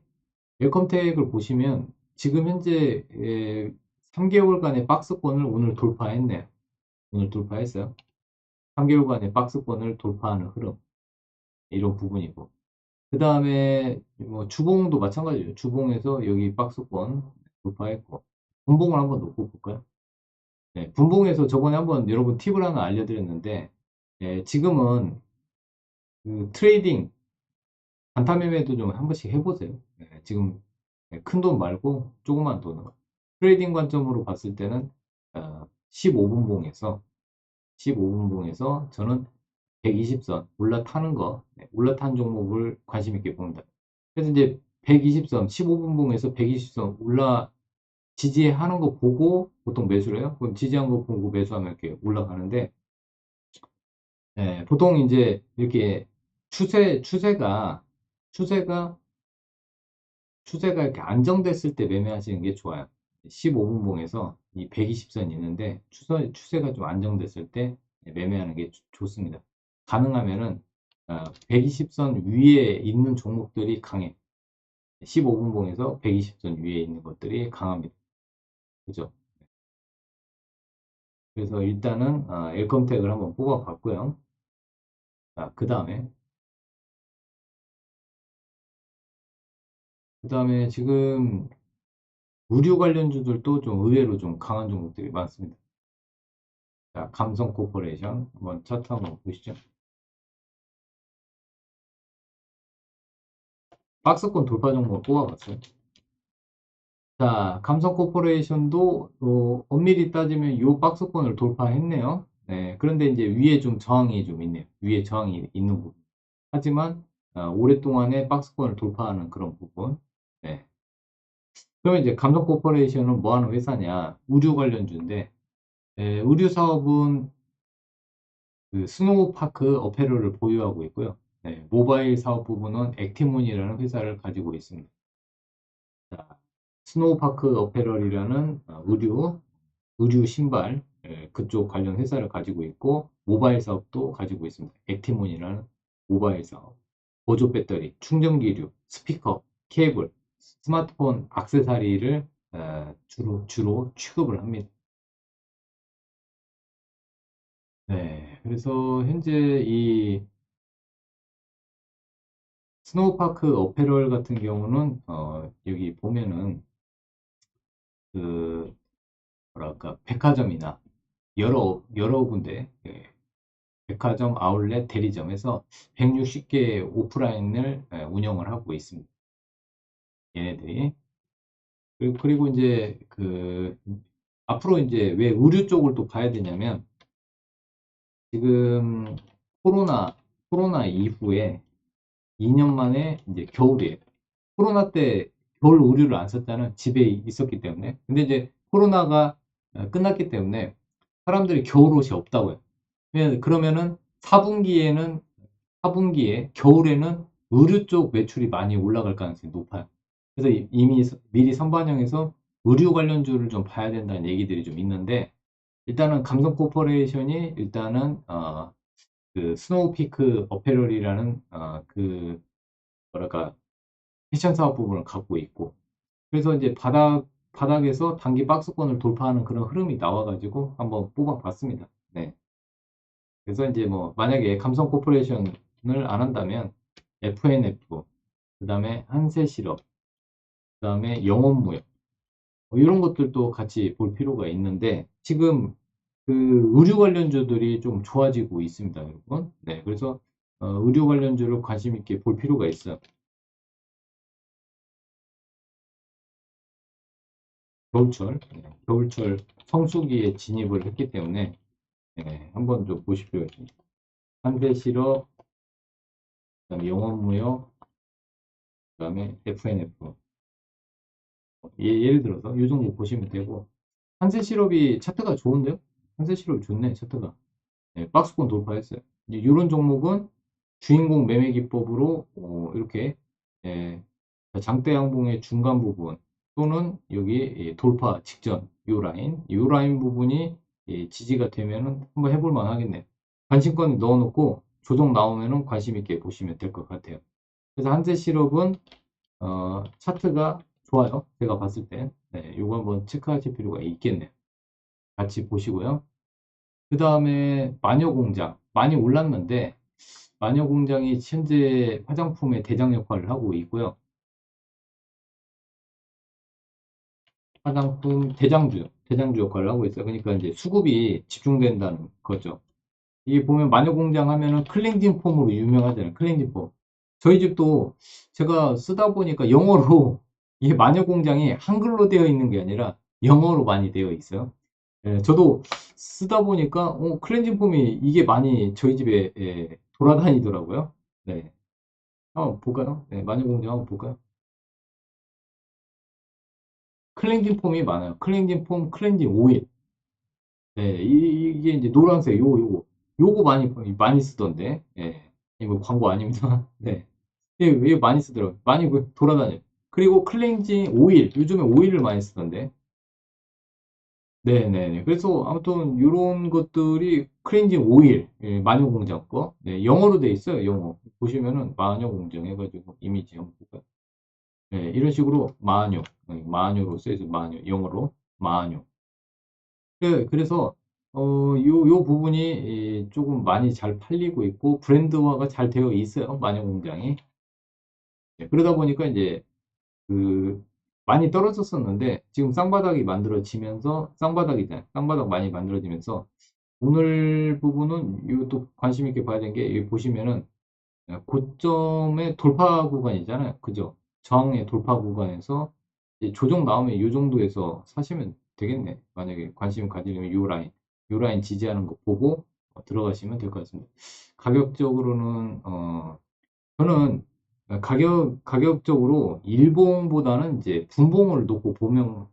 웰컴텍을 보시면 지금 현재 3개월간의 박스권을 오늘 돌파했네요. 오늘 돌파했어요. 3개월간의 박스권을 돌파하는 흐름. 이런 부분이고. 그 다음에 뭐 주봉도 마찬가지예요. 주봉에서 여기 박스권 돌파했고. 분봉을 한번 놓고 볼까요? 네, 분봉에서 저번에 한번 여러분 팁을 하나 알려드렸는데 지금은 그 트레이딩 단타 매매도 좀 한 번씩 해보세요. 지금 큰 돈 말고 조그만 돈으로 트레이딩 관점으로 봤을 때는 15분봉에서 15분봉에서 저는 120선 올라타는 거 올라탄 종목을 관심 있게 봅니다. 그래서 이제 120선 15분봉에서 120선 올라 지지하는 거 보고 보통 매수를 해요. 그럼 지지한 거 보고 매수하면 이렇게 올라가는데 보통 이제 이렇게 추세가 추세가 이렇게 안정됐을 때 매매하시는 게 좋아요. 15분봉에서 이 120선이 있는데 추세가 좀 안정됐을 때 매매하는 게 좋습니다. 가능하면은 120선 위에 있는 종목들이 강해. 15분봉에서 120선 위에 있는 것들이 강합니다. 그죠? 그래서 일단은 엘컴텍을 한번 뽑아봤고요. 자, 그 다음에 지금 의류 관련주들도 좀 의외로 좀 강한 종목들이 많습니다. 자, 감성코퍼레이션 한번 차트 한번 보시죠. 박스권 돌파 종목을 뽑아봤어요. 자, 감성코퍼레이션도 엄밀히 따지면 이 박스권을 돌파했네요. 네, 그런데 이제 위에 좀 저항이 좀 있네요. 위에 저항이 있는 부분. 하지만 오랫동안에 박스권을 돌파하는 그런 부분. 네. 그러면 이제 감성코퍼레이션은 뭐 하는 회사냐? 의류 관련주인데 의류 사업은 그 스노우파크 어페럴을 보유하고 있고요. 네, 모바일 사업 부분은 액티몬이라는 회사를 가지고 있습니다. 자, 스노우파크 어페럴이라는 의류 신발 그쪽 관련 회사를 가지고 있고 모바일 사업도 가지고 있습니다. 액티몬이라는 모바일 사업, 보조 배터리, 충전기류, 스피커, 케이블, 스마트폰 액세서리를 주로 취급을 합니다. 네, 그래서 현재 이 스노우파크 어페럴 같은 경우는 여기 보면은 그 뭐랄까 백화점이나 여러 군데 백화점, 아울렛, 대리점에서 160개 오프라인을 운영을 하고 있습니다. 얘네들이. 그리고 이제 앞으로 이제 왜 의류 쪽을 또 봐야 되냐면 지금 코로나 이후에 2년 만에 이제 겨울이에요. 코로나 때 겨울 의류를 안 썼다는 집에 있었기 때문에. 근데 이제 코로나가 끝났기 때문에 사람들이 겨울 옷이 없다고요. 그러면은 4분기에 겨울에는 의류 쪽 매출이 많이 올라갈 가능성이 높아요. 그래서 이미 미리 선반영해서 의류 관련주를 좀 봐야 된다는 얘기들이 좀 있는데 일단은 감성 코퍼레이션이 일단은 그 스노우피크 어페럴이라는 그 뭐랄까 패션 사업 부분을 갖고 있고 그래서 이제 바닥에서 단기 박스권을 돌파하는 그런 흐름이 나와가지고 한번 뽑아봤습니다. 네. 그래서 이제 뭐 만약에 감성 코퍼레이션을 안 한다면 FNF, 그 다음에 한세실업, 그 다음에 영업무역 뭐 이런 것들도 같이 볼 필요가 있는데 지금 그 의류 관련주들이 좀 좋아지고 있습니다, 여러분. 네, 그래서 의류 관련주를 관심 있게 볼 필요가 있어요. 겨울철 성수기에 진입을 했기 때문에 한번 좀 보실 필요가 있습니다. 한세실업, 그다음에 영업무역, 그다음에 FNF. 예를 들어서 이 정도 보시면 되고 한세실업이 차트가 좋은데요? 한세실업이 좋네, 차트가. 박스권 돌파했어요. 이런 종목은 주인공 매매 기법으로 이렇게 예, 장대 양봉의 중간 부분 또는 여기 돌파 직전 요 라인 부분이 지지가 되면은 한번 해볼 만 하겠네요. 관심권 넣어놓고 조정 나오면은 관심 있게 보시면 될 것 같아요. 그래서 한세 실업은 차트가 좋아요. 제가 봤을 때 요거 한번 체크하실 필요가 있겠네요. 같이 보시고요. 그 다음에 마녀공장 많이 올랐는데 마녀공장이 현재 화장품의 대장 역할을 하고 있고요. 화장품 대장주 역할을 하고 있어요. 그러니까 이제 수급이 집중된다는 거죠. 이게 보면 마녀공장 하면은 클렌징 폼으로 유명하잖아요. 클렌징 폼. 저희 집도 제가 쓰다 보니까 영어로 이게 마녀공장이 한글로 되어 있는 게 아니라 영어로 많이 되어 있어요. 저도 쓰다 보니까 클렌징 폼이 이게 많이 저희 집에 돌아다니더라고요. 네. 한번 볼까요? 네, 마녀공장 한번 볼까요? 클렌징 폼이 많아요. 클렌징 폼, 클렌징 오일. 네, 이게 이제 노란색 요거 많이 쓰던데. 이거 광고 아닙니다. 네. 이게 많이 쓰더라고요. 많이 돌아다녀요. 그리고 클렌징 오일, 요즘에 오일을 많이 쓰던데. 네네네. 그래서 아무튼 이런 것들이 클렌징 오일, 예, 마녀공장 거. 네, 영어로 돼 있어요, 영어. 보시면은 마녀공장 해가지고 이미지 형태가. 네, 이런 식으로 마녀, 네, 마녀로 써있어 마녀, 영어로 마녀. 네, 그래서 요 부분이 조금 많이 잘 팔리고 있고 브랜드화가 잘 되어 있어요, 마녀공장이. 네, 그러다 보니까 이제 그 많이 떨어졌었는데 지금 쌍바닥이 만들어지면서 쌍바닥이잖아요. 쌍바닥 많이 만들어지면서 오늘 부분은 이것도 관심 있게 봐야 되는 게 여기 보시면은 고점의 돌파 구간이잖아요. 그죠? 저항의 돌파 구간에서 이제 조정 나오면 이 정도에서 사시면 되겠네. 만약에 관심 가지려면 요 라인 지지하는 거 보고 들어가시면 될 것 같습니다. 가격적으로는 저는 가격적으로 일봉보다는 이제 분봉을 놓고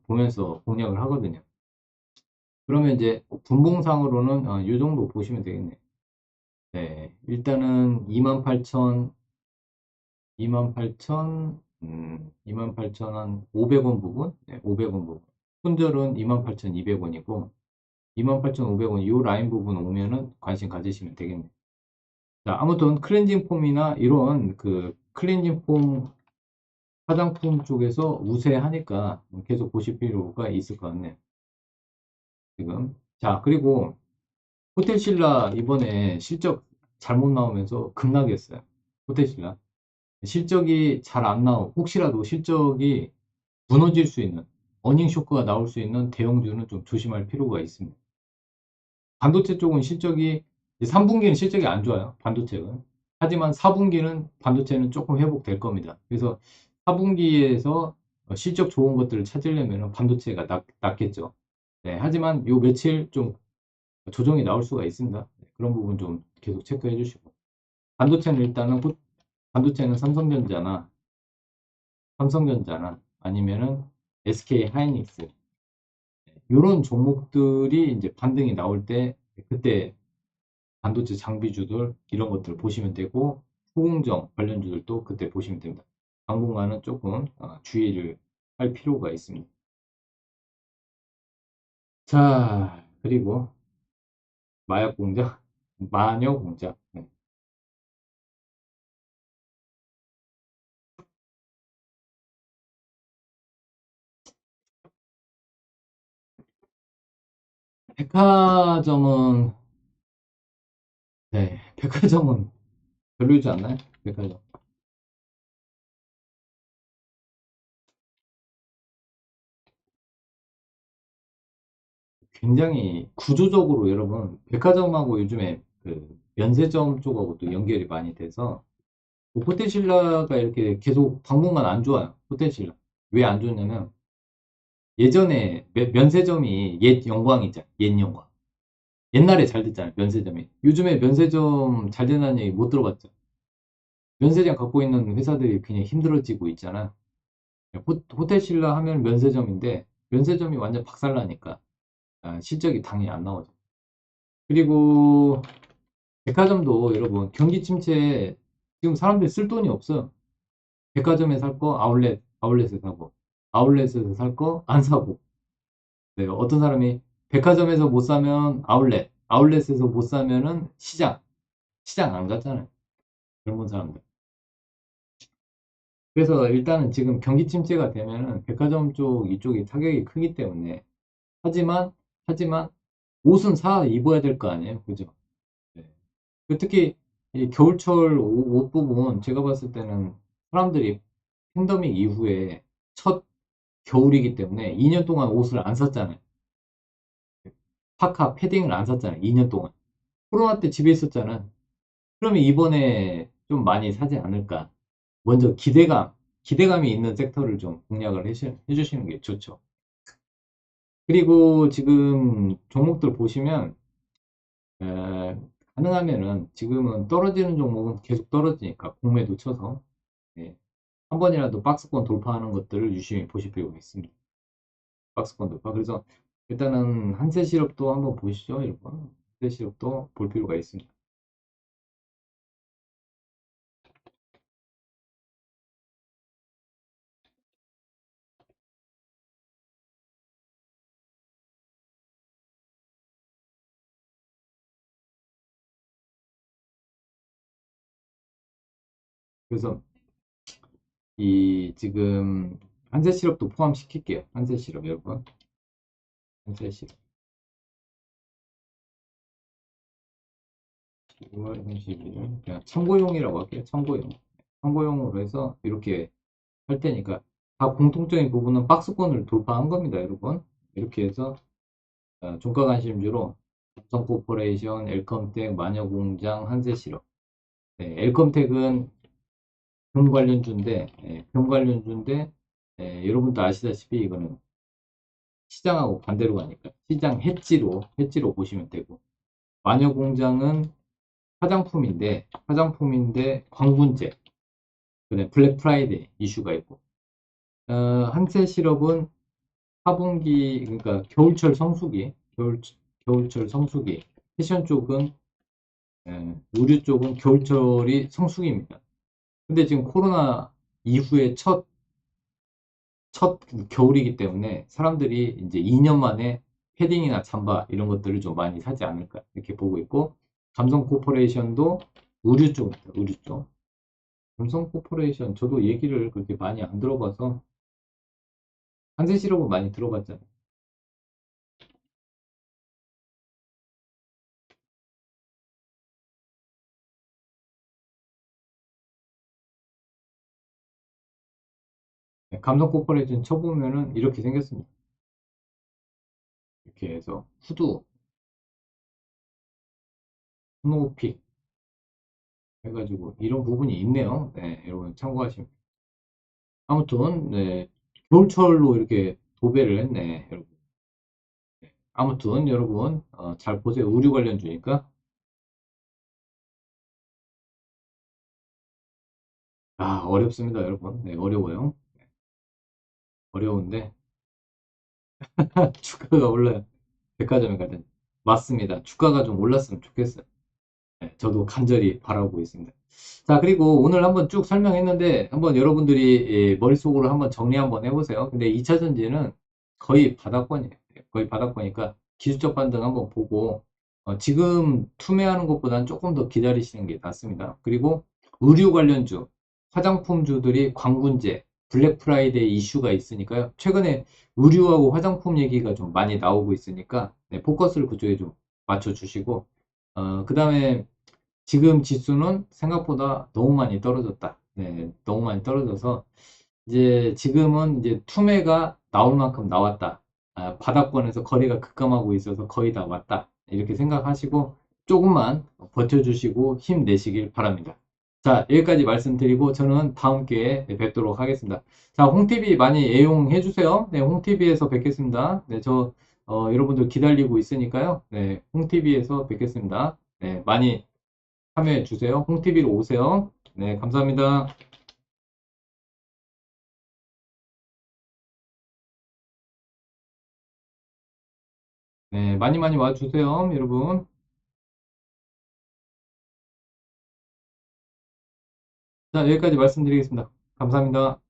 보면서 공략을 하거든요. 그러면 이제 분봉상으로는 이 정도 보시면 되겠네요. 네, 일단은 28,000, 28,000, 28,000 한 500원 부분? 네, 500원 부분. 손절은 28,200원이고, 28,500원 이 라인 부분 오면은 관심 가지시면 되겠네요. 자, 아무튼 클렌징 폼이나 이런 그 클렌징 폼 화장품 쪽에서 우세하니까 계속 보실 필요가 있을 것 같네요. 지금. 자, 그리고 호텔신라 이번에 실적 잘못 나오면서 급락했어요. 호텔신라. 실적이 잘 안 나오고 혹시라도 실적이 무너질 수 있는 어닝 쇼크가 나올 수 있는 대형주는 좀 조심할 필요가 있습니다. 반도체 쪽은 실적이 3분기는 실적이 안 좋아요. 반도체가. 하지만 4분기는 반도체는 조금 회복될 겁니다. 그래서 4분기에서 실적 좋은 것들을 찾으려면 반도체가 낫겠죠. 네, 하지만 요 며칠 좀 조정이 나올 수가 있습니다. 네, 그런 부분 좀 계속 체크해 주시고. 반도체는 일단은 반도체는 삼성전자나 아니면은 SK 하이닉스 이런 종목들이 이제 반등이 나올 때 그때 반도체 장비주들 이런 것들 보시면 되고 후공정 관련주들도 그때 보시면 됩니다. 당분간은 조금 주의를 할 필요가 있습니다. 자, 그리고 마약공장, 마녀공장. 네. 백화점은 네, 백화점은 별로이지 않나요? 백화점. 굉장히 구조적으로 여러분 백화점하고 요즘에 그 면세점 쪽하고 또 연결이 많이 돼서 호텔신라가 이렇게 계속 당분간 안 좋아요. 호텔신라. 왜 안 좋냐면 예전에 면세점이 옛 영광이잖아. 옛 영광. 옛날에 잘 됐잖아요. 면세점이. 요즘에 면세점 잘 된다는 얘기 못 들어봤죠. 면세점 갖고 있는 회사들이 그냥 힘들어지고 있잖아. 호텔신라 하면 면세점인데 면세점이 완전 박살나니까 실적이 당연히 안 나오죠. 그리고 백화점도 여러분 경기 침체에 지금 사람들이 쓸 돈이 없어요. 백화점에 살 거 아울렛에 사고 아울렛에서 살 거 안 사고 네, 어떤 사람이 백화점에서 못 사면 아울렛에서 못 사면은 시장 안 갔잖아요. 젊은 사람들. 그래서 일단은 지금 경기 침체가 되면은 백화점 쪽 이쪽이 타격이 크기 때문에 하지만 옷은 사 입어야 될 거 아니에요. 그죠? 네. 그 특히 이 겨울철 옷 부분 제가 봤을 때는 사람들이 팬데믹 이후에 첫 겨울이기 때문에 2년 동안 옷을 안 샀잖아요. 파카, 패딩을 안 샀잖아요. 2년 동안. 코로나 때 집에 있었잖아. 그러면 이번에 좀 많이 사지 않을까. 먼저 기대감이 있는 섹터를 좀 공략을 해주시는 게 좋죠. 그리고 지금 종목들 보시면, 에, 가능하면은 지금은 떨어지는 종목은 계속 떨어지니까 공매도 쳐서, 예, 한 번이라도 박스권 돌파하는 것들을 유심히 보실 필요가 있습니다. 박스권 돌파. 그래서 일단은 한세시럽도 한번 보시죠, 여러분. 한세시럽도 볼 필요가 있습니다. 그래서 이 지금 한세 시럽도 포함시킬게요. 한세 시럽 여러분. 한세 시럽. 6월 30일 그냥 참고용이라고 할게요. 참고용. 참고용으로 해서 이렇게 할 테니까 다 공통적인 부분은 박스권을 돌파한 겁니다, 여러분. 이렇게 해서 종가관심주로 삼성코퍼레이션, 엘컴텍, 마녀공장, 한세실업. 네, 엘컴텍은 금 관련주인데, 금 관련주인데, 여러분도 아시다시피 이거는 시장하고 반대로 가니까 시장 해지로 보시면 되고, 마녀공장은 화장품인데 광분제, 그다음에 블랙 프라이데이 이슈가 있고, 한세실업은 4분기 그러니까 겨울철 성수기 패션 쪽은 의류 쪽은 겨울철이 성수기입니다. 근데 지금 코로나 이후에 첫 겨울이기 때문에 사람들이 이제 2년 만에 패딩이나 잠바 이런 것들을 좀 많이 사지 않을까 이렇게 보고 있고 삼성 코퍼레이션도 의류 쪽입니다. 의류 쪽. 삼성 코퍼레이션 저도 얘기를 그렇게 많이 안 들어봐서 한세실업은 많이 들어봤잖아요. 삼성 코퍼레이션 쳐보면은 이렇게 생겼습니다. 이렇게 해서 후드, 스노우픽 해가지고 이런 부분이 있네요. 네, 여러분 참고하시면. 아무튼 네, 겨울철로 이렇게 도배를 했네, 여러분. 아무튼 여러분 잘 보세요. 의류 관련주니까. 아 어렵습니다, 여러분. 네, 어려워요. 어려운데 주가가 올라요. 백화점에 가든 맞습니다. 주가가 좀 올랐으면 좋겠어요. 네, 저도 간절히 바라고 있습니다. 자, 그리고 오늘 한번 쭉 설명했는데 한번 여러분들이 머릿속으로 한번 정리 한번 해보세요. 근데 2차 전지는 거의 바닥권이에요. 거의 바닥권이니까 기술적 반등 한번 보고 지금 투매하는 것보다는 조금 더 기다리시는 게 낫습니다. 그리고 의류 관련주, 화장품주들이 광군제, 블랙 프라이데이 이슈가 있으니까요. 최근에 의류하고 화장품 얘기가 좀 많이 나오고 있으니까 네, 포커스를 그쪽에 좀 맞춰주시고 그 다음에 지금 지수는 생각보다 너무 많이 떨어졌다. 네, 너무 많이 떨어져서 이제 지금은 이제 투매가 나올 만큼 나왔다. 바닥권에서 거래가 급감하고 있어서 거의 다 왔다. 이렇게 생각하시고 조금만 버텨주시고 힘내시길 바랍니다. 자, 여기까지 말씀드리고 저는 다음 기회에 뵙도록 하겠습니다. 자, 홍TV 많이 애용해 주세요. 네, 홍TV에서 뵙겠습니다. 네, 여러분들 기다리고 있으니까요. 네, 홍TV에서 뵙겠습니다. 네, 많이 참여해 주세요. 홍TV로 오세요. 네, 감사합니다. 네, 많이 많이 와주세요, 여러분. 자, 여기까지 말씀드리겠습니다. 감사합니다.